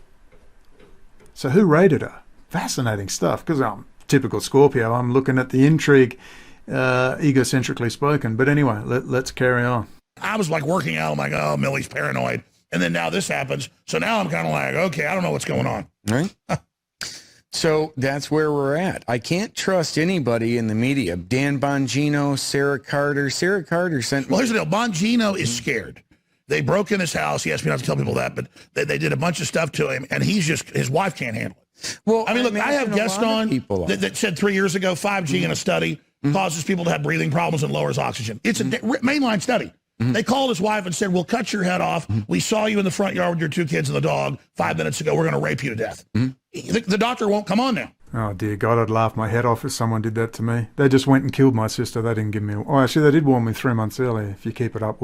So who raided her? Fascinating stuff, because I'm typical Scorpio. I'm looking at the intrigue, egocentrically spoken. But anyway, let's carry on. I was working out. I'm like, oh, Millie's paranoid. and then now this happens. So now I'm kind of like, okay, I don't know what's going on. Right. So that's where we're at. I can't trust anybody in the media. Dan Bongino, Sarah Carter. Sarah Carter sent me. Well, here's the deal. Bongino is scared. They broke in his house. He asked me not to tell people that, but they did a bunch of stuff to him, and his wife can't handle it. Well, I mean, look, I have guests on that said 3 years ago 5G in a study causes people to have breathing problems and lowers oxygen. It's a mainline study. They called his wife and said, we'll cut your head off. We saw you in the front yard with your 2 kids and the dog 5 minutes ago. We're going to rape you to death. The doctor won't come on now. Oh, dear God, I'd laugh my head off if someone did that to me. They just went and killed my sister. They didn't give me... Oh, actually, they did warn me 3 months earlier. If you keep it up,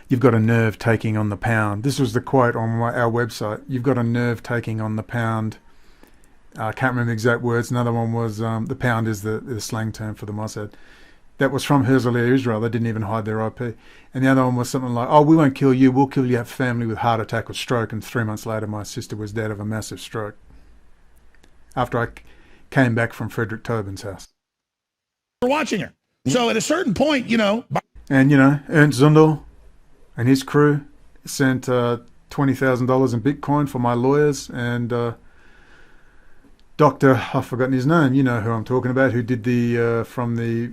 you've got a nerve taking on the pound. This was the quote on our website. You've got a nerve taking on the pound. I can't remember the exact words. Another one was, the pound is the slang term for the Mossad. That was from Herzliya, Israel. They didn't even hide their IP. And the other one was something like, oh, we won't kill you. We'll kill your family with heart attack or stroke. And 3 months later, my sister was dead of a massive stroke. After I came back from Frederick Tobin's house. We're watching her. So at a certain point, And, Ernst Zundel and his crew sent $20,000 in Bitcoin for my lawyers. And Dr. I've forgotten his name. You know who I'm talking about, who did from the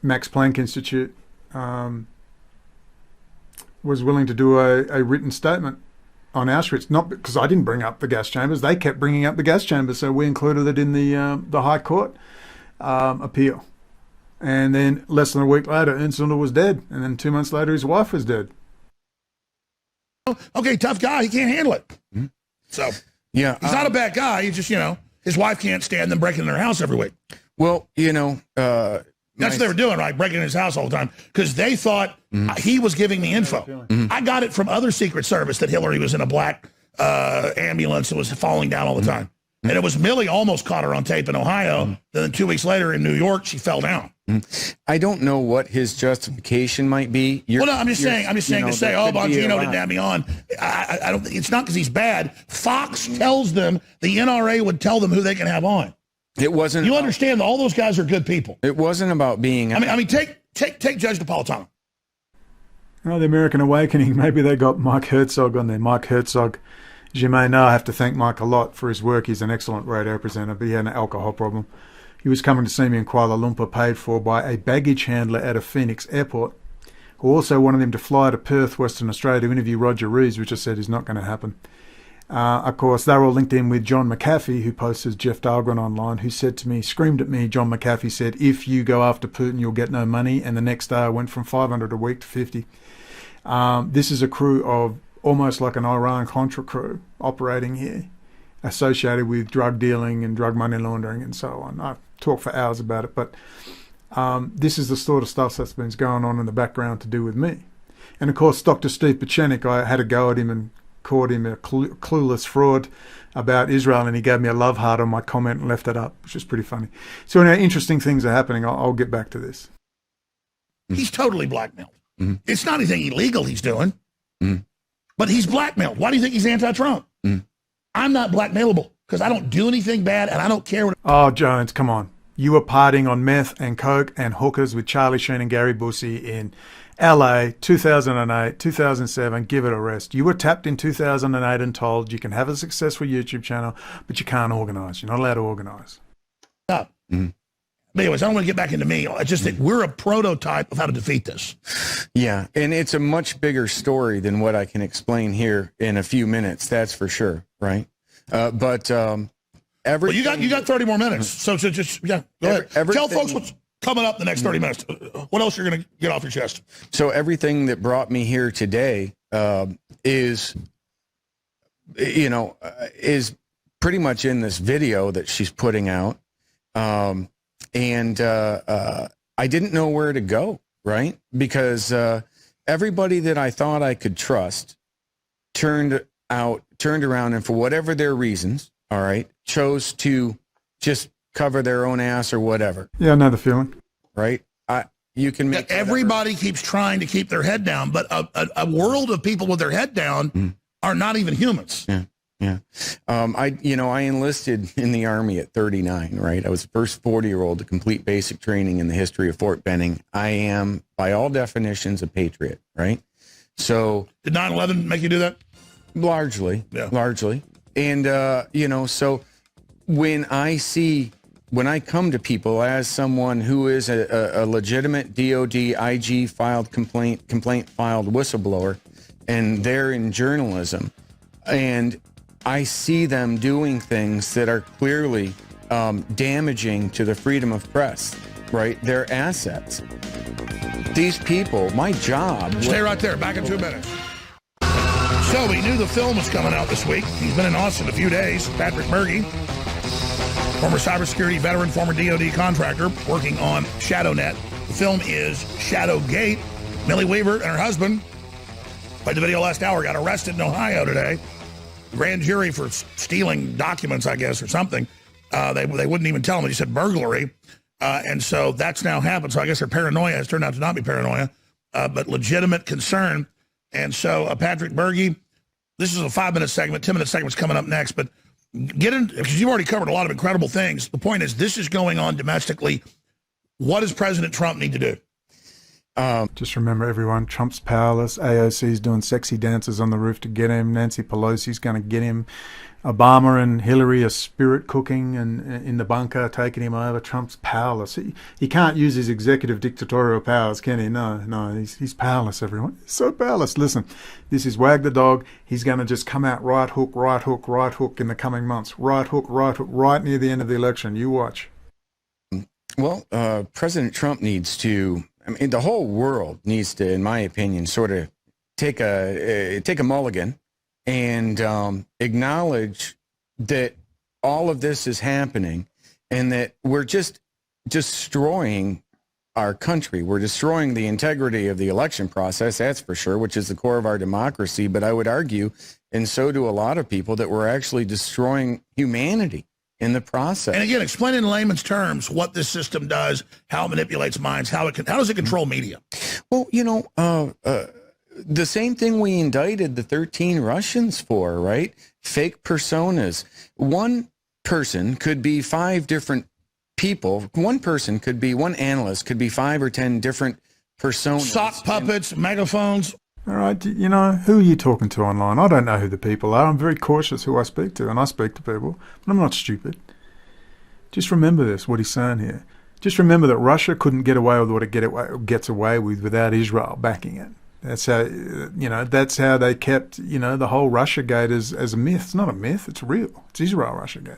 Max Planck Institute, was willing to do a written statement on Auschwitz, not because I didn't bring up the gas chambers. They kept bringing up the gas chambers, so we included it in the High Court appeal. And then less than a week later, Ernst Zundel was dead, and then 2 months later, his wife was dead. Okay, tough guy. He can't handle it. So yeah, he's not a bad guy. He just, his wife can't stand them breaking in their house every week. Well, that's what they were doing, right? Breaking in his house all the time because they thought he was giving the info. I got it from other Secret Service that Hillary was in a black ambulance and was falling down all the time. And it was Millie almost caught her on tape in Ohio. Then 2 weeks later in New York, she fell down. I don't know what his justification might be. I'm just saying to say, oh, Bongino didn't have me on. I don't. It's not because he's bad. Fox tells them the NRA would tell them who they can have on. It wasn't. You understand? All those guys are good people. It wasn't about being. I mean, take Judge Napolitano. Oh, the American Awakening. Maybe they got Mike Herzog on there. Mike Herzog, as you may know, I have to thank Mike a lot for his work. He's an excellent radio presenter, but he had an alcohol problem. He was coming to see me in Kuala Lumpur, paid for by a baggage handler at a Phoenix airport, who also wanted him to fly to Perth, Western Australia, to interview Roger Rees, which I said is not going to happen. Of course, they were all linked in with John McAfee, who posted Jeff Dahlgren online, who said to me, screamed at me, John McAfee said, if you go after Putin, you'll get no money. And the next day I went from 500 a week to 50. This is a crew of almost like an Iran-Contra crew operating here, associated with drug dealing and drug money laundering and so on. I've talked for hours about it, but this is the sort of stuff that's been going on in the background to do with me. And of course, Dr. Steve Pachenik, I had a go at him and called him a clueless fraud about Israel, and he gave me a love heart on my comment and left it up, which is pretty funny. So anyway, interesting things are happening. I'll get back to this. He's totally blackmailed. It's not anything illegal he's doing, but he's blackmailed. Why do you think he's anti-Trump? I'm not blackmailable because I don't do anything bad and I don't care what... Oh, Jones, come on. You were partying on meth and coke and hookers with Charlie Sheen and Gary Busey in LA 2008, 2007, give it a rest. You were tapped in 2008 and told you can have a successful YouTube channel, but you can't organize. You're not allowed to organize. But anyways, I don't want to get back into me. I just think we're a prototype of how to defeat this. Yeah, and it's a much bigger story than what I can explain here in a few minutes. That's for sure, right? But well, you got 30 more minutes, so just go ahead. Tell folks what's coming up the next 30 minutes. What else you're going to get off your chest? So everything that brought me here today is pretty much in this video that she's putting out. And I didn't know where to go, right? Because everybody that I thought I could trust turned around, and for whatever their reasons, all right, chose to just cover their own ass or whatever. Yeah, I know the feeling. Right? You can make everybody keeps trying to keep their head down, but a world of people with their head down are not even humans. Yeah. I enlisted in the Army at 39, right? I was the first 40-year-old to complete basic training in the history of Fort Benning. I am, by all definitions, a patriot, right? So did 9/11 make you do that? Largely, Yeah. largely. And, so when I come to people as someone who is a legitimate DOD IG filed complaint filed whistleblower, and they're in journalism, and I see them doing things that are clearly damaging to the freedom of press, right? Their assets. These people, my job... Stay right there. Back in 2 minutes. So we knew the film was coming out this week. He's been in Austin a few days. Patrick Bergy, former cybersecurity veteran, former DOD contractor, working on ShadowNet. The film is Shadowgate. Millie Weaver and her husband, played the video last hour, got arrested in Ohio today. Grand jury for stealing documents, I guess, or something. They wouldn't even tell them. They said burglary. And so that's now happened. So I guess their paranoia has turned out to not be paranoia, but legitimate concern. And so Patrick Bergy, this is a 5-minute segment. 10-minute segment's coming up next. But get in, because you've already covered a lot of incredible things. The point is, this is going on domestically. What does President Trump need to do? Just remember, everyone, Trump's powerless. AOC's doing sexy dances on the roof to get him. Nancy Pelosi's going to get him. Obama and Hillary are spirit cooking and in the bunker, taking him over. Trump's powerless. He can't use his executive dictatorial powers, can he? No, he's powerless, everyone. He's so powerless. Listen, this is Wag the Dog. He's going to just come out right hook in the coming months. Right hook, right near the end of the election. You watch. Well, President Trump needs to... the whole world needs to, in my opinion, sort of take a mulligan and acknowledge that all of this is happening and that we're just destroying our country. We're destroying the integrity of the election process, that's for sure, which is the core of our democracy. But I would argue, and so do a lot of people, that we're actually destroying humanity in the process. And again, explain in layman's terms what this system does, how it manipulates minds, how does it control media? Well, the same thing we indicted the 13 Russians for, right? Fake personas. One person could be 5 different people. One analyst could be 5 or 10 different personas. Sock puppets, megaphones. All right, who are you talking to online? I don't know who the people are. I'm very cautious who I speak to, and I speak to people, but I'm not stupid. Just remember this, what he's saying here. Just remember that Russia couldn't get away with what it gets away with without Israel backing it. That's how, that's how they kept, the whole Russiagate as a myth. It's not a myth, it's real. It's Israel Russiagate.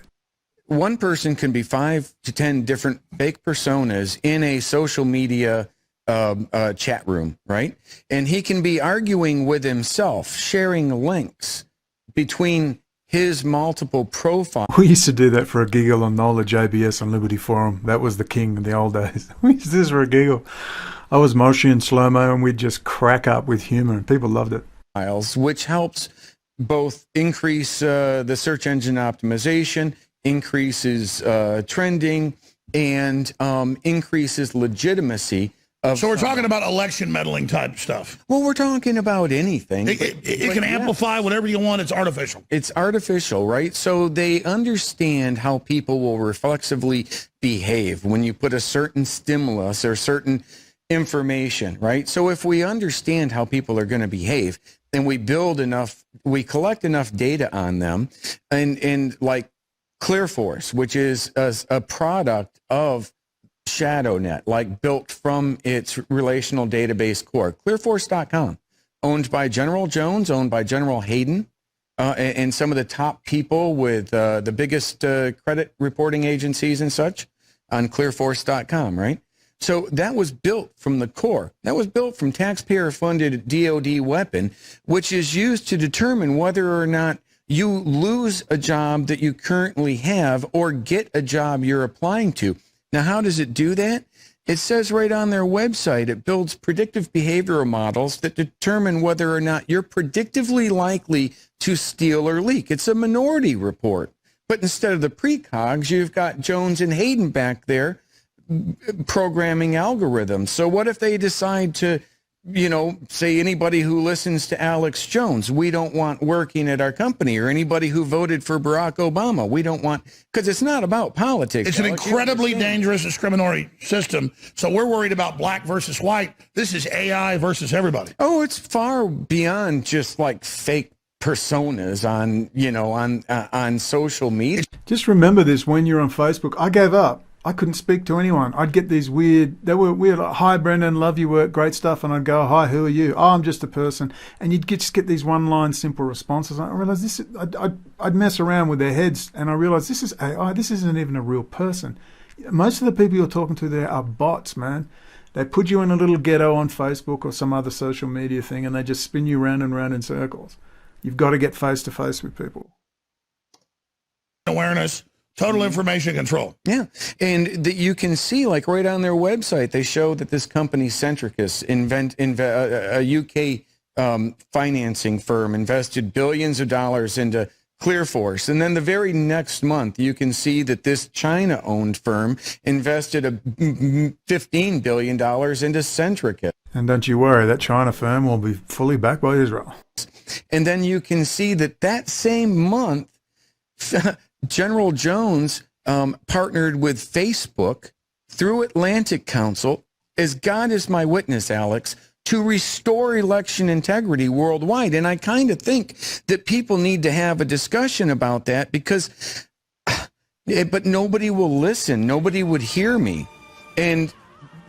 One person can be 5 to 10 different fake personas in a social media chat room, right? And he can be arguing with himself, sharing links between his multiple profiles. We used to do that for a giggle on Knowledge ABS on Liberty Forum. That was the king in the old days. We used to do this for a giggle. I was Moshe in slow-mo, and we'd just crack up with humor, and people loved it. Which helps both increase the search engine optimization, increases trending, and increases legitimacy. So we're talking about election meddling type stuff. Well, we're talking about anything. It can amplify whatever you want. It's artificial. It's artificial, right? So they understand how people will reflexively behave when you put a certain stimulus or certain information, right? So if we understand how people are going to behave, then we collect enough data on them, and like ClearForce, which is a product of ShadowNet, like built from its relational database core. ClearForce.com, owned by General Jones, owned by General Hayden, and some of the top people with the biggest credit reporting agencies and such on ClearForce.com, right? So that was built from the core. That was built from taxpayer-funded DOD weapon, which is used to determine whether or not you lose a job that you currently have or get a job you're applying to. Now, how does it do that? It says right on their website, it builds predictive behavioral models that determine whether or not you're predictively likely to steal or leak. It's a minority report. But instead of the precogs, you've got Jones and Hayden back there programming algorithms. So what if they decide to say anybody who listens to Alex Jones, we don't want working at our company, or anybody who voted for Barack Obama, we don't want, because it's not about politics. It's an incredibly dangerous discriminatory system. So we're worried about black versus white. This is AI versus everybody. Oh, it's far beyond just like fake personas on social media. Just remember this: when you're on Facebook, I gave up. I couldn't speak to anyone. I'd get these they were weird, like, hi Brendon, love your work, great stuff. And I'd go, hi, who are you? Oh, I'm just a person. And you'd just get these one-line simple responses. I realized I'd mess around with their heads, and I realized this is AI, this isn't even a real person. Most of the people you're talking to there are bots, man. They put you in a little ghetto on Facebook or some other social media thing, and they just spin you round and round in circles. You've got to get face-to-face with people. Awareness. Total information control. Yeah. And that you can see, like right on their website, they show that this company, Centricus, a UK financing firm, invested billions of dollars into ClearForce. And then the very next month, you can see that this China-owned firm invested $15 billion into Centricus. And don't you worry, that China firm will be fully backed by Israel. And then you can see that same month, General Jones partnered with Facebook through Atlantic Council, as God is my witness, Alex, to restore election integrity worldwide. And I kind of think that people need to have a discussion about that, because, but nobody will listen. Nobody would hear me. And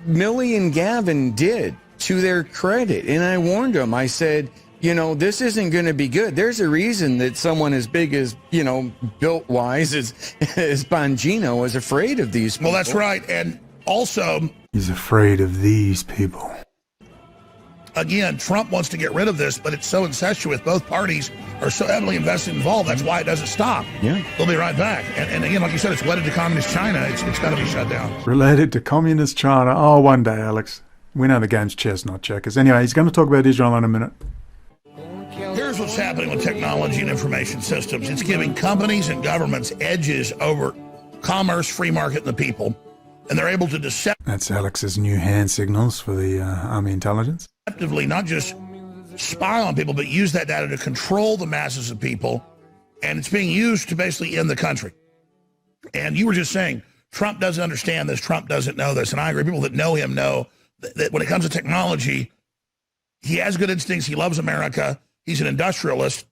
Millie and Gavin did, to their credit. And I warned them. I said, this isn't going to be good. There's a reason that someone as big as, built-wise as Bongino is afraid of these people. Well, that's right. And also, he's afraid of these people. Again, Trump wants to get rid of this, but it's so incestuous. Both parties are so heavily invested and involved. That's why it doesn't stop. Yeah. We'll be right back. And again, like you said, it's wedded to communist China. It's got to be shut down. Related to communist China. Oh, one day, Alex. We know the game's chess, not checkers. Anyway, he's going to talk about Israel in a minute. Here's what's happening with technology and information systems. It's giving companies and governments edges over commerce, free market, and the people. And they're able to That's Alex's new hand signals for the Army intelligence. Deceptively not just spy on people, but use that data to control the masses of people. And it's being used to basically end the country. And you were just saying, Trump doesn't understand this. Trump doesn't know this. And I agree. People that know him know that when it comes to technology, he has good instincts. He loves America. He's an industrialist,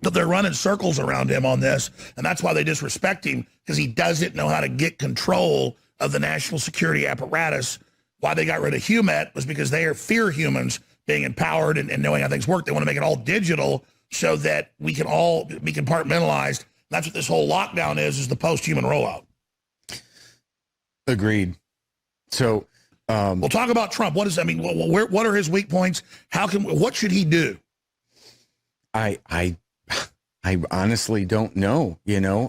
but they're running circles around him on this, and that's why they disrespect him, because he doesn't know how to get control of the national security apparatus. Why they got rid of HUMET was because they fear humans being empowered and knowing how things work. They want to make it all digital so that we can all be compartmentalized. That's what this whole lockdown is the post-human rollout. Agreed. So we'll talk about Trump. What are his weak points? What should he do? I honestly don't know.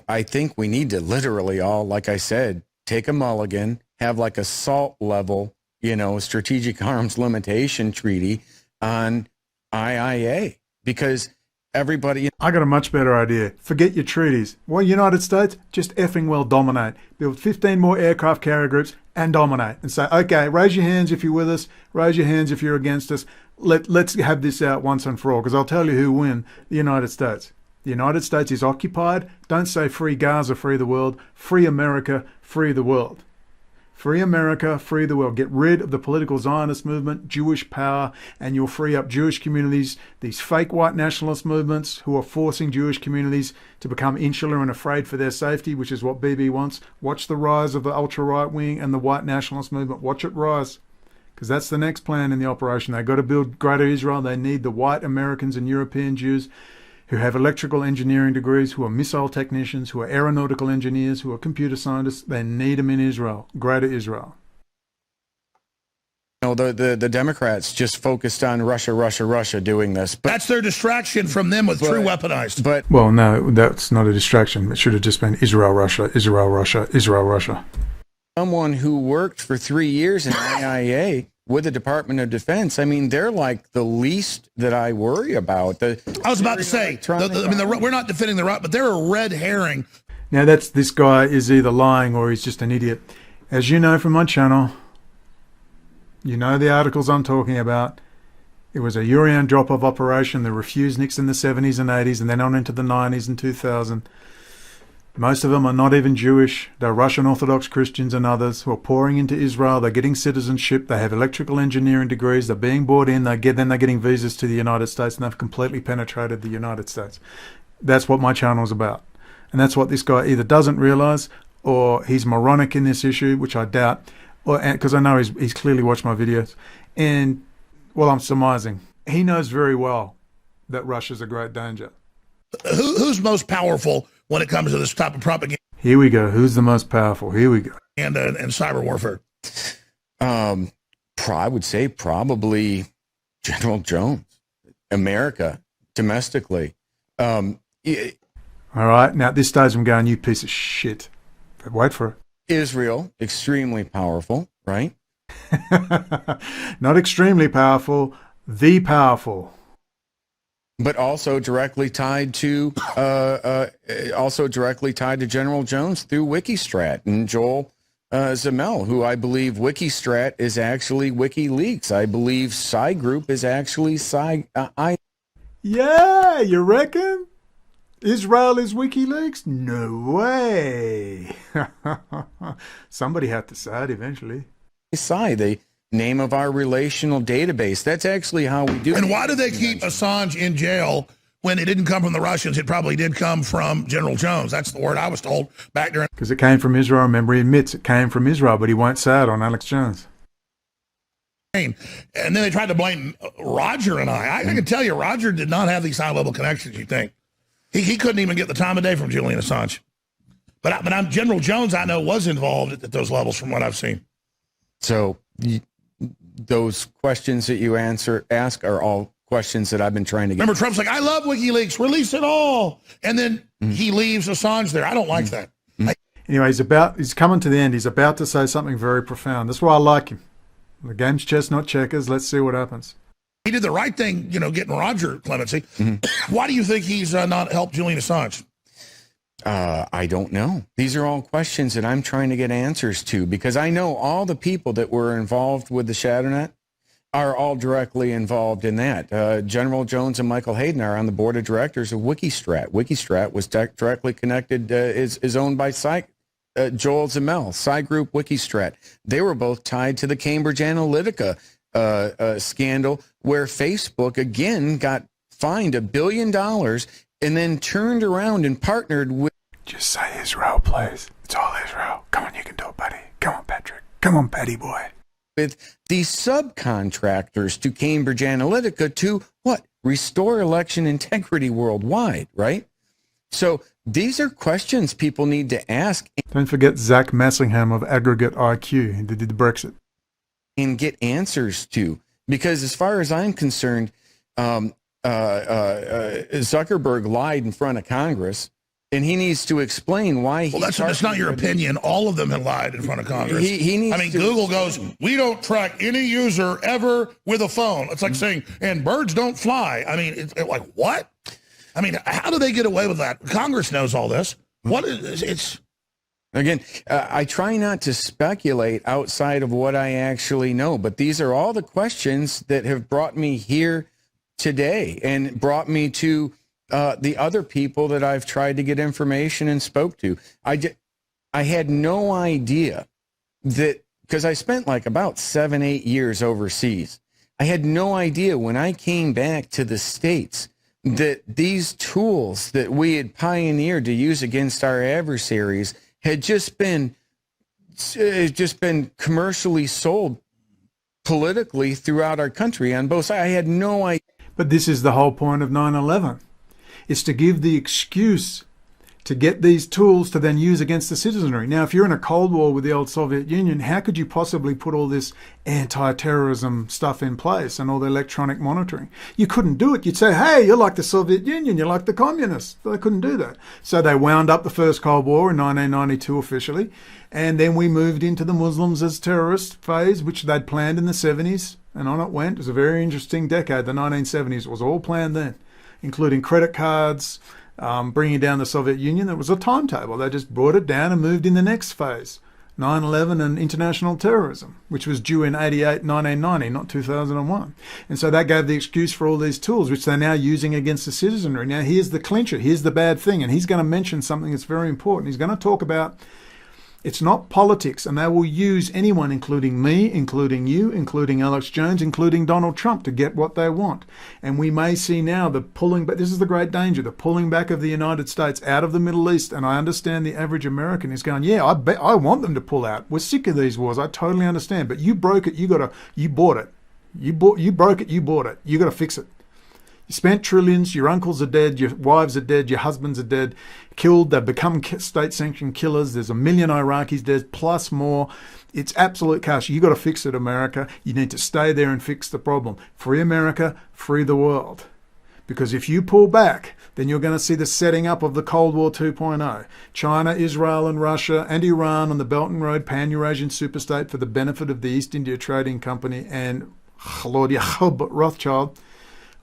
I think we need to literally all, like I said, take a mulligan, have like a SALT level, strategic arms limitation treaty on IIA, because everybody. I got a much better idea. Forget your treaties. Well, United States, just effing well dominate. Build 15 more aircraft carrier groups and dominate. And say, okay, raise your hands if you're with us. Raise your hands if you're against us. Let's have this out once and for all, because I'll tell you who win: the United States. The United States is occupied. Don't say free Gaza, free the world. Free America, free the world. Free America, free the world. Get rid of the political Zionist movement, Jewish power, and you'll free up Jewish communities. These fake white nationalist movements who are forcing Jewish communities to become insular and afraid for their safety, which is what BB wants. Watch the rise of the ultra-right wing and the white nationalist movement. Watch it rise. Because that's the next plan in the operation. They've got to build Greater Israel. They need the white Americans and European Jews who have electrical engineering degrees, who are missile technicians, who are aeronautical engineers, who are computer scientists. They need them in Israel, Greater Israel. The Democrats just focused on Russia doing this. But that's their distraction from them with true weaponized. Well, no, that's not a distraction. It should have just been Israel, Russia, Israel, Russia, Israel, Russia. Someone who worked for 3 years in IIA with the Department of Defense, they're like the least that I worry about. I was about to say, we're not defending the right, but they're a red herring. Now, this guy is either lying or he's just an idiot. As you know from my channel, You know the articles I'm talking about. It was a Urian drop-off operation, the refuseniks in the 70s and 80s, and then on into the 90s and 2000. Most of them are not even Jewish. They're Russian Orthodox Christians and others who are pouring into Israel. They're getting citizenship. They have electrical engineering degrees. They're being brought in. Then they're getting visas to the United States, and they've completely penetrated the United States. That's what my channel is about. And that's what this guy either doesn't realize, or he's moronic in this issue, which I doubt, because I know he's clearly watched my videos. And, well, I'm surmising. He knows very well that Russia's a great danger. Who's most powerful when it comes to this type of propaganda? Here we go. Who's the most powerful? Here we go. And cyber warfare. I would say probably General Jones, America, domestically. All right. Now, at this stage, I'm going, you piece of shit. But wait for it. Israel, extremely powerful, right? Not extremely powerful, the powerful. But also directly tied to General Jones through Wikistrat and Joel Zamel, who I believe Wikistrat is actually WikiLeaks. I believe Group is actually Yeah, you reckon? Israel is WikiLeaks? No way. Somebody had to say it eventually. the name of our relational database. That's actually how we do it. And why do they keep Assange in jail when it didn't come from the Russians? It probably did come from General Jones. That's the word I was told back during. Because it came from Israel. Remember, he admits it came from Israel, but he won't say it on Alex Jones. And then they tried to blame Roger and I can tell you, Roger did not have these high-level connections, you think. He couldn't even get the time of day from Julian Assange. But I'm General Jones, I know, was involved at those levels from what I've seen. So those questions that you ask are all questions that I've been trying to get. Remember, Trump's like, I love WikiLeaks, release it all. And then he leaves Assange there. I don't like that. Anyway, he's coming to the end. He's about to say something very profound. That's why I like him. The game's chess, not checkers. Let's see what happens. He did the right thing, getting Roger clemency. Why do you think he's not helped Julian Assange? I don't know. These are all questions that I'm trying to get answers to, because I know all the people that were involved with the Shadownet are all directly involved in that. General Jones and Michael Hayden are on the board of directors of Wikistrat. Wikistrat was directly connected, is owned by Joel Zamel, Group, Wikistrat. They were both tied to the Cambridge Analytica scandal, where Facebook again got fined $1 billion and then turned around and partnered with. Just say Israel, please. It's all Israel. Come on, you can do it, buddy. Come on, Patrick. Come on, Patty boy. With the subcontractors to Cambridge Analytica to what? Restore election integrity worldwide, right? So these are questions people need to ask. Don't forget Zach Massingham of Aggregate IQ, who did the Brexit. And get answers to. Because as far as I'm concerned, Zuckerberg lied in front of Congress, and he needs to explain why. Well, that's not your opinion. All of them have lied in front of Congress. He needs Google goes, we don't track any user ever with a phone. It's like saying, and birds don't fly. It's like, what? How do they get away with that? Congress knows all this. What is it's? Again, I try not to speculate outside of what I actually know, but these are all the questions that have brought me here today and brought me to the other people that I've tried to get information and spoke to. I had no idea that, because I spent like about 7-8 years overseas. I had no idea when I came back to the States that these tools that we had pioneered to use against our adversaries had just been commercially sold politically throughout our country on both sides. I had no idea. But this is the whole point of 9/11. It's to give the excuse to get these tools to then use against the citizenry. Now, if you're in a Cold War with the old Soviet Union, how could you possibly put all this anti-terrorism stuff in place and all the electronic monitoring? You couldn't do it. You'd say, hey, you're like the Soviet Union, you're like the communists. They couldn't do that. So they wound up the First Cold War in 1992 officially, and then we moved into the Muslims as terrorist phase, which they'd planned in the 70s, and on it went. It was a very interesting decade, the 1970s. It was all planned then, including credit cards, bringing down the Soviet Union. It was a timetable. They just brought it down and moved in the next phase. 9/11 and international terrorism, which was due in 1990, not 2001. And so that gave the excuse for all these tools, which they're now using against the citizenry. Now, here's the clincher. Here's the bad thing. And he's going to mention something that's very important. He's going to talk about it's not politics, and they will use anyone, including me, including you, including Alex Jones, including Donald Trump, to get what they want. And we may see now the pulling back, this is the great danger, the pulling back of the United States out of the Middle East. And I understand the average American is going, yeah, I want them to pull out. We're sick of these wars. I totally understand. But you broke it, you bought it. You broke it, you bought it. You got to fix it. You spent trillions, your uncles are dead, your wives are dead, your husbands are dead, killed, they've become state-sanctioned killers, there's 1 million Iraqis dead, plus more. It's absolute chaos. You got to fix it, America. You need to stay there and fix the problem. Free America, free the world. Because if you pull back, then you're going to see the setting up of the Cold War 2.0. China, Israel and Russia and Iran on the Belt and Road Pan-Eurasian superstate for the benefit of the East India Trading Company and Lord Rothschild.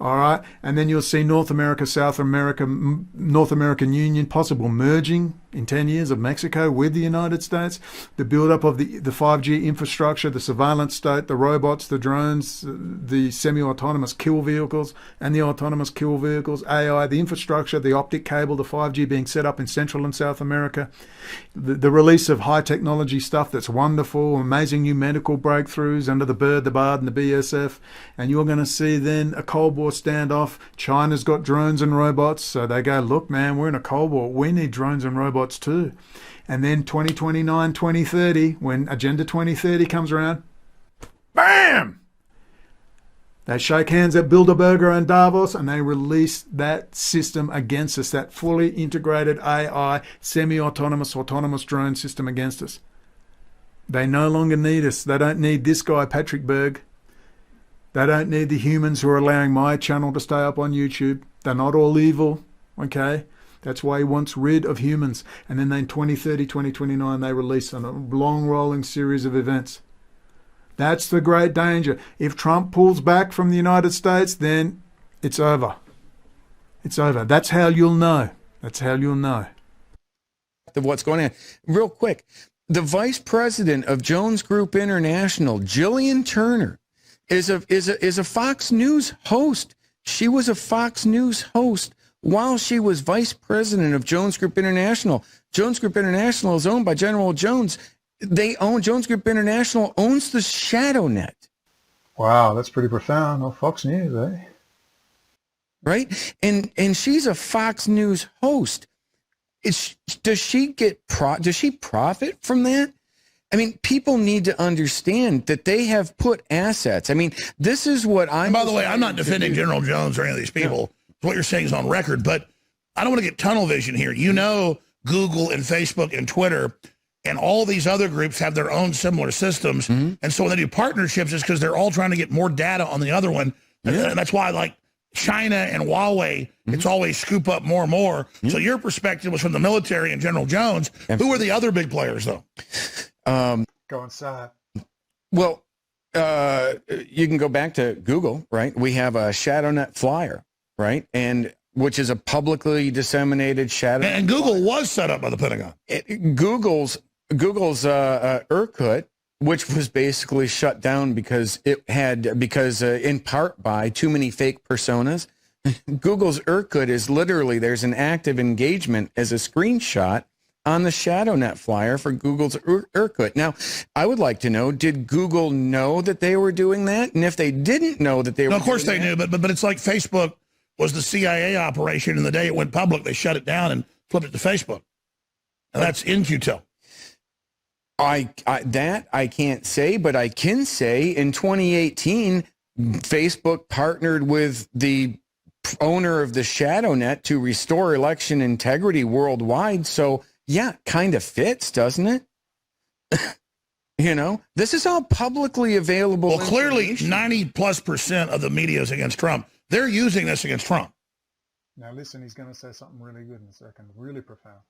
All right, and then you'll see North America, South America, North American Union, possible merging in 10 years of Mexico with the United States, the build-up of the 5G infrastructure, the surveillance state, the robots, the drones, the semi-autonomous kill vehicles and the autonomous kill vehicles, AI, the infrastructure, the optic cable, the 5G being set up in Central and South America, the release of high technology stuff that's wonderful, amazing new medical breakthroughs under the BIRD, the BARD and the BSF, and you're going to see then a Cold War standoff. China's got drones and robots, so they go, look, man, we're in a Cold War. We need drones and robots too. And then 2029, 2030, when Agenda 2030 comes around, bam! They shake hands at Bilderberger and Davos and they release that system against us, that fully integrated AI, semi-autonomous, autonomous drone system against us. They no longer need us. They don't need this guy, Patrick Berg. They don't need the humans who are allowing my channel to stay up on YouTube. They're not all evil, okay? That's why he wants rid of humans. And then in 2030, 2029, they release a long rolling series of events. That's the great danger. If Trump pulls back from the United States, then it's over. It's over. That's how you'll know. That's how you'll know. Of what's going on. Real quick, the vice president of Jones Group International, Jillian Turner, is a Fox News host. She was a Fox News host while she was vice president of Jones Group International. Jones Group International is owned by General Jones. Jones Group International owns the ShadowNet. Wow, that's pretty profound. Oh, Fox News, eh? Right? And she's a Fox News host. Does she profit from that? I mean, people need to understand that they have put assets. I mean, this is what I'm... And by the way, I'm not defending General Jones or any of these people. Yeah. What you're saying is on record, but I don't want to get tunnel vision here. You know, Google and Facebook and Twitter and all these other groups have their own similar systems. Mm-hmm. And so when they do partnerships, it's because they're all trying to get more data on the other one. Yeah. And that's why, like, China and Huawei, it's always scoop up more and more. So your perspective was from the military and General Jones. Absolutely. Who are the other big players, though? Go inside. Well, you can go back to Google, right? We have a ShadowNet flyer, right? And which is a publicly disseminated shadow. And Google flyer. Was set up by the Pentagon. Google's Irkut, which was basically shut down because in part by too many fake personas. Google's Irkut is literally, there's an active engagement as a screenshot on the ShadowNet flyer for Google's Irkut. Now, I would like to know, did Google know that they were doing that? And if they didn't know that they were of course they knew, but it's like Facebook was the CIA operation, and the day it went public, they shut it down and flipped it to Facebook. And that's In-Q-Tel. I can't say, but I can say in 2018, Facebook partnered with the owner of the ShadowNet to restore election integrity worldwide. So yeah, kind of fits, doesn't it? You know, this is all publicly available. Well, clearly 90+% of the media is against Trump. They're using this against Trump. Now listen, he's going to say something really good in a second, really profound.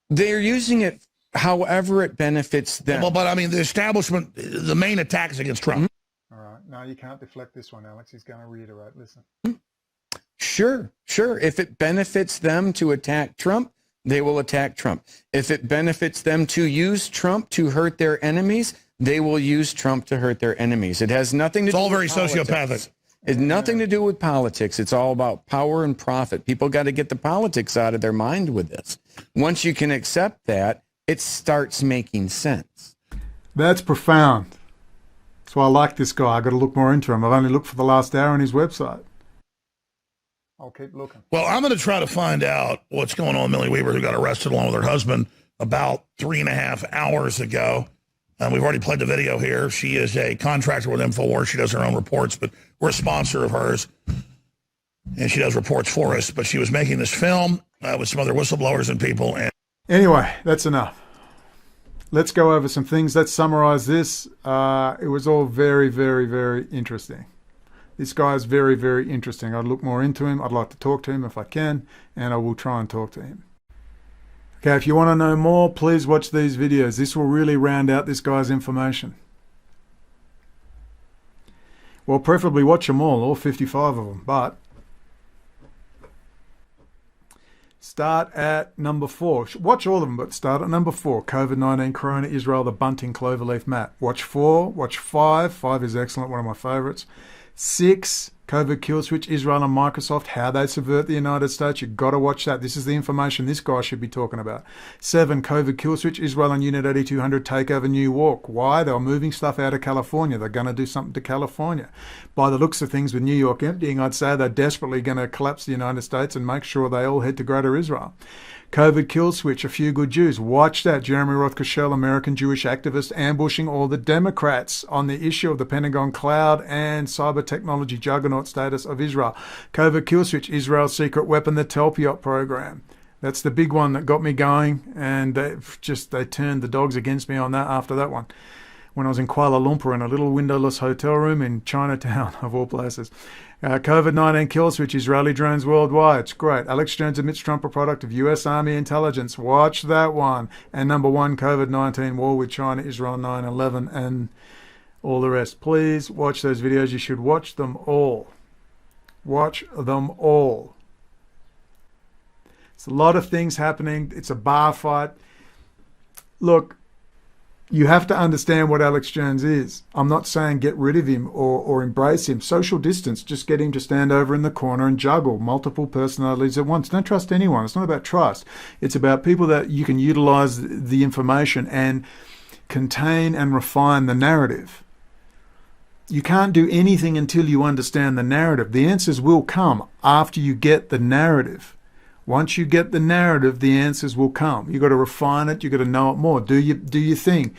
They're using it however it benefits them. Well, but I mean, the establishment, the main attack is against Trump. All right. Now you can't deflect this one, Alex. He's going to reiterate. Listen. Sure. If it benefits them to attack Trump, they will attack Trump. If it benefits them to use Trump to hurt their enemies, they will use Trump to hurt their enemies. It has nothing to It's do all very with politics. sociopathic. It's nothing to do with politics. It's all about power and profit. People got to get the politics out of their mind with this. Once you can accept that, it starts making sense. That's profound. That's why I like this guy. I've got to look more into him. I've only looked for the last hour on his website. I'll keep looking. Well, I'm going to try to find out what's going on with Millie Weaver, who got arrested along with her husband about 3.5 hours ago. We've already played the video here. She is a contractor with InfoWars. She does her own reports, but we're a sponsor of hers. And she does reports for us. But she was making this film with some other whistleblowers and people. And anyway, that's enough. Let's go over some things. Let's summarize this. It was all very, very, very interesting. This guy is very, very interesting. I'd look more into him. I'd like to talk to him if I can, and I will try and talk to him. Okay, if you want to know more, please watch these videos. This will really round out this guy's information. Well, preferably watch them all 55 of them, but start at number 4. Watch all of them, but start at number 4. COVID-19, Corona, Israel, the bunting cloverleaf mat. Watch 4, watch 5. 5 is excellent, one of my favorites. 6, COVID kill switch, Israel and Microsoft, how they subvert the United States. You've got to watch that. This is the information this guy should be talking about. 7, COVID kill switch, Israel and Unit 8200 take over New York. Why? They were moving stuff out of California. They're going to do something to California. By the looks of things with New York emptying, I'd say they're desperately going to collapse the United States and make sure they all head to Greater Israel. COVID kill switch, a few good Jews. Watch that. Jeremy Rothschild, American Jewish activist, ambushing all the Democrats on the issue of the Pentagon cloud and cyber technology juggernaut status of Israel. COVID kill switch, Israel's secret weapon, the Talpiot program. That's the big one that got me going, and they turned the dogs against me on that after that one. When I was in Kuala Lumpur in a little windowless hotel room in Chinatown, of all places. COVID-19 kill switch, Israeli drones worldwide. It's great. Alex Jones admits Trump a product of U.S. Army intelligence. Watch that one. And number 1, COVID-19 war with China, Israel 9/11, and all the rest. Please watch those videos. You should watch them all. Watch them all. It's a lot of things happening. It's a bar fight. Look, you have to understand what Alex Jones is. I'm not saying get rid of him or embrace him. Social distance, just get him to stand over in the corner and juggle multiple personalities at once. Don't trust anyone. It's not about trust. It's about people that you can utilize the information and contain and refine the narrative. You can't do anything until you understand the narrative. The answers will come after you get the narrative. Once you get the narrative, the answers will come. You've got to refine it. You've got to know it more. Do your thing.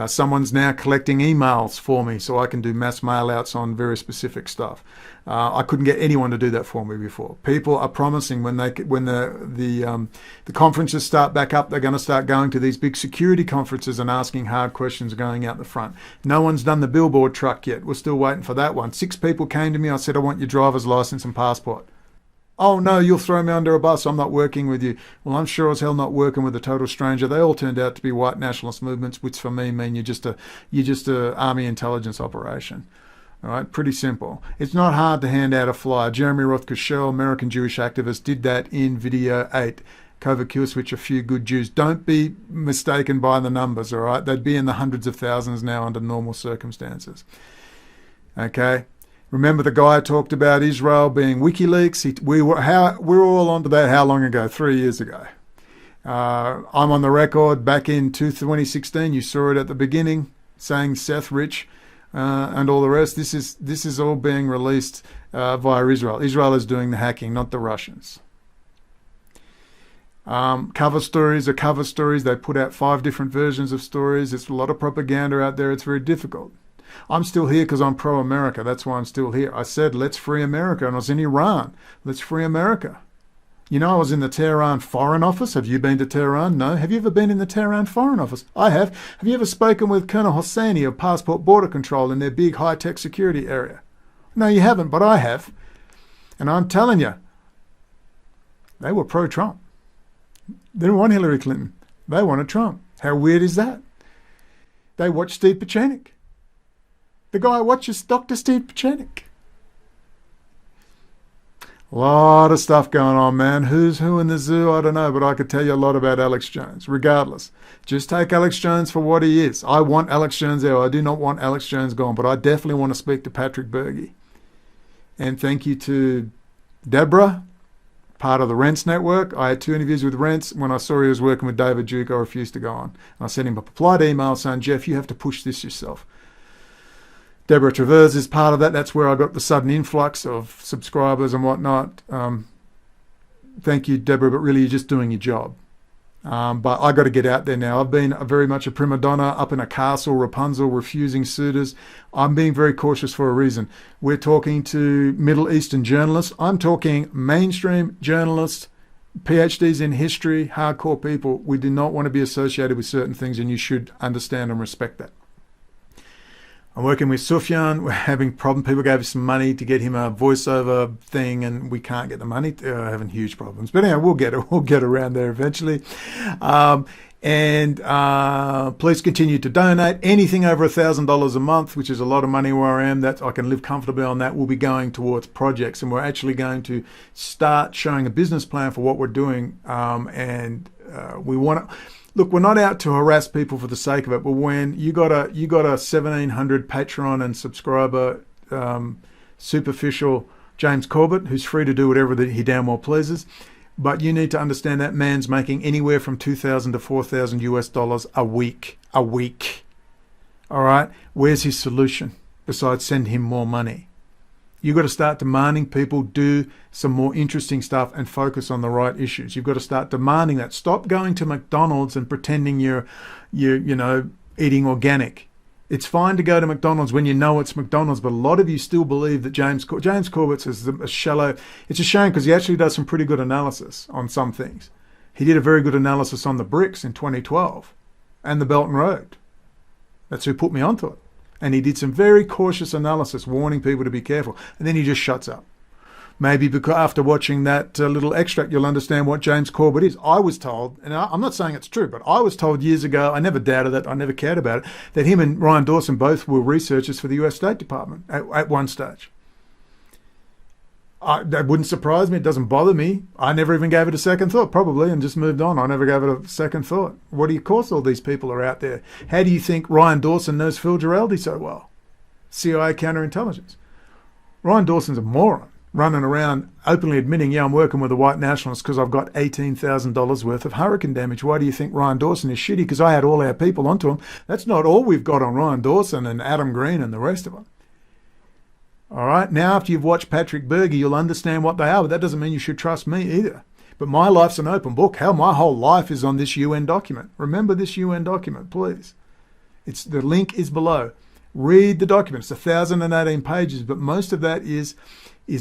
Someone's now collecting emails for me so I can do mass mail-outs on very specific stuff. I couldn't get anyone to do that for me before. People are promising when the conferences start back up, they're going to start going to these big security conferences and asking hard questions going out the front. No one's done the billboard truck yet. We're still waiting for that one. 6 people came to me. I said, I want your driver's license and passport. Oh, no, you'll throw me under a bus. I'm not working with you. Well, I'm sure as hell not working with a total stranger. They all turned out to be white nationalist movements, which for me mean you're just a army intelligence operation. All right, pretty simple. It's not hard to hand out a flyer. Jeremy Rothschild, American Jewish activist, did that in video 8. COVID kill switch, a few good Jews. Don't be mistaken by the numbers, all right? They'd be in the hundreds of thousands now under normal circumstances. Okay? Remember the guy talked about Israel being WikiLeaks? We were all onto that how long ago? 3 years ago. I'm on the record back in 2016. You saw it at the beginning, saying Seth Rich and all the rest. This is all being released via Israel. Israel is doing the hacking, not the Russians. Cover stories are cover stories. They put out 5 different versions of stories. It's a lot of propaganda out there. It's very difficult. I'm still here because I'm pro-America. That's why I'm still here. I said, let's free America. And I was in Iran. Let's free America. You know, I was in the Tehran Foreign Office. Have you been to Tehran? No. Have you ever been in the Tehran Foreign Office? I have. Have you ever spoken with Colonel Hosseini of Passport Border Control in their big high-tech security area? No, you haven't, but I have. And I'm telling you, they were pro-Trump. They didn't want Hillary Clinton. They wanted Trump. How weird is that? They watched Steve Pieczenik. The guy watches Dr. Steve Pieczenik. A lot of stuff going on, man. Who's who in the zoo, I don't know, but I could tell you a lot about Alex Jones. Regardless, just take Alex Jones for what he is. I want Alex Jones there. I do not want Alex Jones gone, but I definitely want to speak to Patrick Bergy. And thank you to Deborah, part of the Rents Network. I had 2 interviews with Rents. When I saw he was working with David Duke, I refused to go on. And I sent him a polite email saying, Jeff, you have to push this yourself. Deborah Travers is part of that. That's where I got the sudden influx of subscribers and whatnot. Thank you, Deborah, but really you're just doing your job. But I got to get out there now. I've been very much a prima donna up in a castle, Rapunzel, refusing suitors. I'm being very cautious for a reason. We're talking to Middle Eastern journalists. I'm talking mainstream journalists, PhDs in history, hardcore people. We do not want to be associated with certain things, and you should understand and respect that. I'm working with Sufyan. We're having problem. People gave us some money to get him a voiceover thing, and we can't get the money. Having huge problems. But anyway, we'll get it. We'll get around there eventually. Please continue to donate. Anything over $1,000 a month, which is a lot of money where I am, that I can live comfortably on, that will be going towards projects. And we're actually going to start showing a business plan for what we're doing. We want to... Look, we're not out to harass people for the sake of it, but when you got a 1,700 Patreon and subscriber superficial James Corbett, who's free to do whatever he damn well pleases, but you need to understand that man's making anywhere from $2,000 to $4,000 US a week. All right, where's his solution besides send him more money? You've got to start demanding people do some more interesting stuff and focus on the right issues. You've got to start demanding that. Stop going to McDonald's and pretending you're eating organic. It's fine to go to McDonald's when you know it's McDonald's, but a lot of you still believe that James Corbett's is a shallow. It's a shame because he actually does some pretty good analysis on some things. He did a very good analysis on the BRICS in 2012 and the Belt and Road. That's who put me onto it. And he did some very cautious analysis, warning people to be careful. And then he just shuts up. Maybe because after watching that little extract, you'll understand what James Corbett is. I was told, and I'm not saying it's true, but I was told years ago, I never doubted it, I never cared about it, that him and Ryan Dawson both were researchers for the US State Department at one stage. That wouldn't surprise me. It doesn't bother me. I never even gave it a second thought, probably, and just moved on. I never gave it a second thought. Of course all these people are out there. How do you think Ryan Dawson knows Phil Giraldi so well? CIA counterintelligence. Ryan Dawson's a moron, running around openly admitting, yeah, I'm working with the white nationalists because I've got $18,000 worth of hurricane damage. Why do you think Ryan Dawson is shitty? Because I had all our people onto him. That's not all we've got on Ryan Dawson and Adam Green and the rest of them. All right, now after you've watched Patrick Bergy, you'll understand what they are, but that doesn't mean you should trust me either. But my life's an open book. Hell, my whole life is on this UN document. Remember this UN document, please. The link is below. Read the document. It's 1,018 pages, but most of that is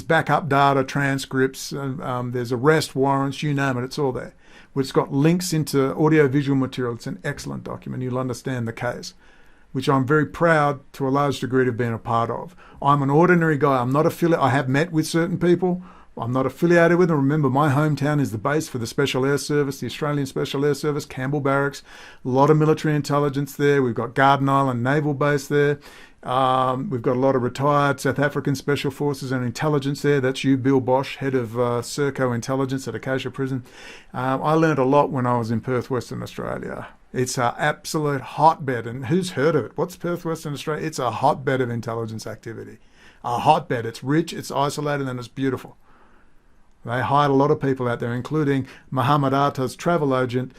backup data, transcripts, there's arrest warrants, you name it, it's all there. It's got links into audio-visual material. It's an excellent document. You'll understand the case, which I'm very proud to a large degree to have been a part of. I'm an ordinary guy. I'm not affiliated. I have met with certain people. I'm not affiliated with them. Remember, my hometown is the base for the Special Air Service, the Australian Special Air Service, Campbell Barracks. A lot of military intelligence there. We've got Garden Island Naval Base there. We've got a lot of retired South African Special Forces and intelligence there. That's you, Bill Bosch, head of Serco Intelligence at Acacia Prison. I learned a lot when I was in Perth, Western Australia. It's an absolute hotbed. And who's heard of it? What's Perth, Western Australia? It's a hotbed of intelligence activity. A hotbed. It's rich, it's isolated, and it's beautiful. They hired a lot of people out there, including Muhammad Atta's travel agent,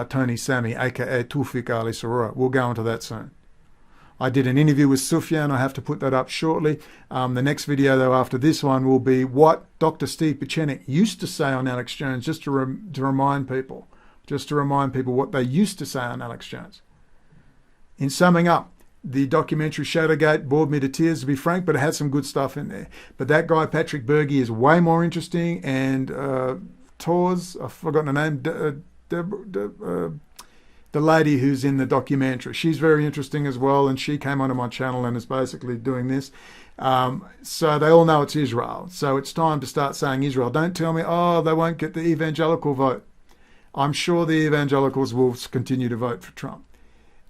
Tony Sami, a.k.a. Tawfiq Ali Sarura. We'll go into that soon. I did an interview with Sufyan. I have to put that up shortly. The next video, though, after this one will be what Dr. Steve Pieczenik used to say on Alex Jones, just to remind people what they used to say on Alex Jones. In summing up, the documentary Shadowgate bored me to tears, to be frank, but it had some good stuff in there. But that guy, Patrick Bergy, is way more interesting. And Tors, I've forgotten her name, the lady who's in the documentary, she's very interesting as well. And she came onto my channel and is basically doing this. So they all know it's Israel. So it's time to start saying Israel. Don't tell me, oh, they won't get the evangelical vote. I'm sure the evangelicals will continue to vote for Trump.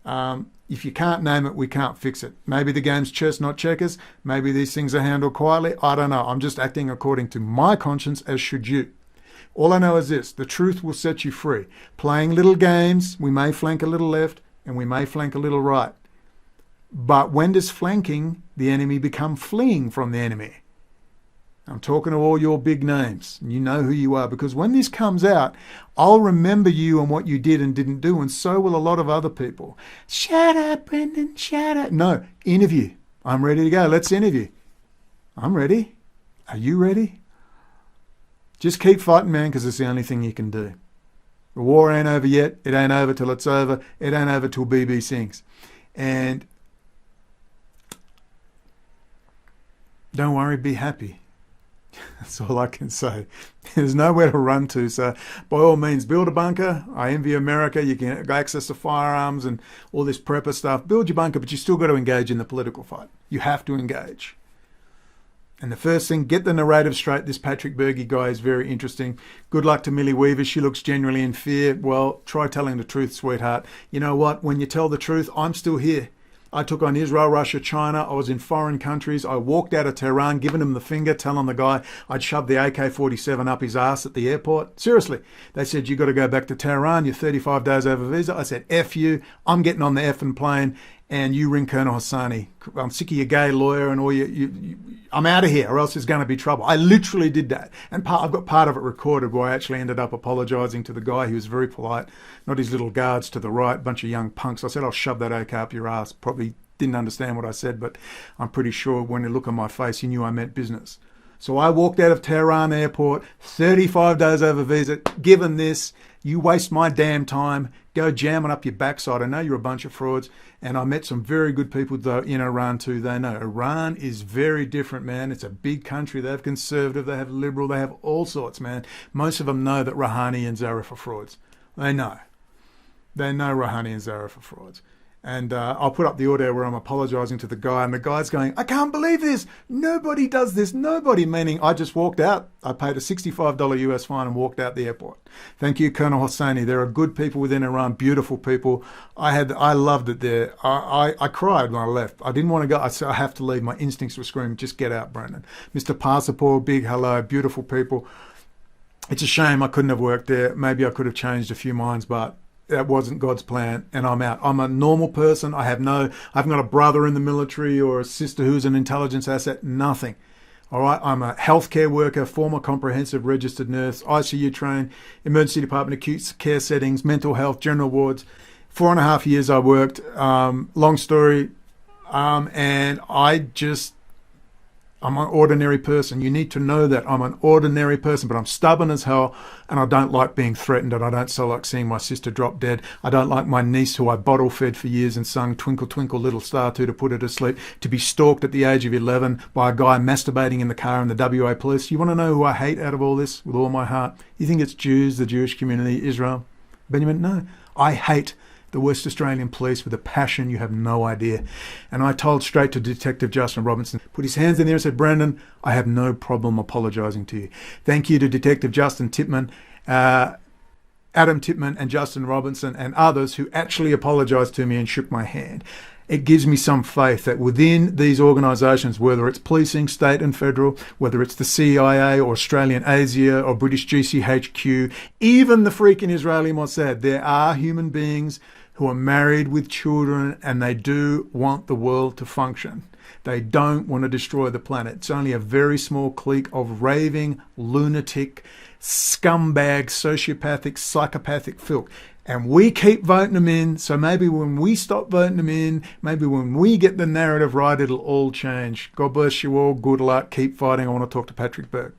If you can't name it, we can't fix it. Maybe the game's chess, not checkers. Maybe these things are handled quietly. I don't know. I'm just acting according to my conscience, as should you. All I know is this: the truth will set you free. Playing little games, we may flank a little left and we may flank a little right. But when does flanking the enemy become fleeing from the enemy? I'm talking to all your big names. You know who you are, because when this comes out, I'll remember you and what you did and didn't do, and so will a lot of other people. Shut up, Brendon, shut up. No, interview. I'm ready to go. Let's interview. I'm ready. Are you ready? Just keep fighting, man, because it's the only thing you can do. The war ain't over yet. It ain't over till it's over. It ain't over till BB sings. And don't worry, be happy. That's all I can say. There's nowhere to run to, so by all means, build a bunker. I envy America. You can access to firearms and all this prepper stuff. Build your bunker, but you still got to engage in the political fight. You have to engage. And the first thing, get the narrative straight. This Patrick Bergy guy is very interesting. Good luck to Millie Weaver. She looks genuinely in fear. Well, try telling the truth, sweetheart. You know what? When you tell the truth, I'm still here. I took on Israel, Russia, China. I was in foreign countries. I walked out of Tehran, giving him the finger, telling the guy I'd shoved the AK-47 up his ass at the airport. Seriously. They said, you got to go back to Tehran. You're 35 days over visa. I said, F you. I'm getting on the effing plane, and you ring Colonel Hassani. I'm sick of your gay lawyer and all I'm out of here, or else there's going to be trouble. I literally did that. And I've got part of it recorded where I actually ended up apologising to the guy. He was very polite. Not his little guards to the right, bunch of young punks. I said, I'll shove that AK up your ass. Probably didn't understand what I said, but I'm pretty sure when you look at my face, he knew I meant business. So I walked out of Tehran airport, 35 days over visa, given this, you waste my damn time, go jamming up your backside. I know you're a bunch of frauds, and I met some very good people though in Iran too. They know Iran is very different, man. It's a big country. They have conservative, they have liberal, they have all sorts, man. Most of them know that Rouhani and Zarif are frauds. They know. They know Rouhani and Zarif are frauds. And I'll put up the audio where I'm apologising to the guy, and the guy's going, I can't believe this. Nobody does this. Nobody, meaning I just walked out. I paid a $65 US fine and walked out the airport. Thank you, Colonel Hosseini. There are good people within Iran, beautiful people. I loved it there. I cried when I left. I didn't want to go. I said, I have to leave. My instincts were screaming, just get out, Brendon. Mr. Passport, big hello, beautiful people. It's a shame I couldn't have worked there. Maybe I could have changed a few minds, but that wasn't God's plan, and I'm out. I'm a normal person. I haven't got a brother in the military or a sister who's an intelligence asset, nothing. All right, I'm a healthcare worker, former comprehensive registered nurse, ICU trained, emergency department, acute care settings, mental health, general wards. 4.5 years I worked, long story, and I'm an ordinary person. You need to know that I'm an ordinary person, but I'm stubborn as hell, and I don't like being threatened, and I don't so like seeing my sister drop dead. I don't like my niece, who I bottle fed for years and sung Twinkle Twinkle Little Star to puut her to sleep, to be stalked at the age of 11 by a guy masturbating in the car in the WA police. You want to know who I hate out of all this with all my heart? You think it's Jews, the Jewish community, Israel? Benjamin, no. I hate the West Australian police with a passion you have no idea. And I told straight to Detective Justin Robinson, put his hands in there and said, Brendon, I have no problem apologising to you. Thank you to Detective Justin Titman, Adam Titman and Justin Robinson and others who actually apologised to me and shook my hand. It gives me some faith that within these organisations, whether it's policing, state and federal, whether it's the CIA or Australian ASIA or British GCHQ, even the freaking Israeli Mossad, there are human beings who are married with children, and they do want the world to function. They don't want to destroy the planet. It's only a very small clique of raving, lunatic, scumbag, sociopathic, psychopathic filth. And we keep voting them in, so maybe when we stop voting them in, maybe when we get the narrative right, it'll all change. God bless you all. Good luck. Keep fighting. I want to talk to Patrick Berg.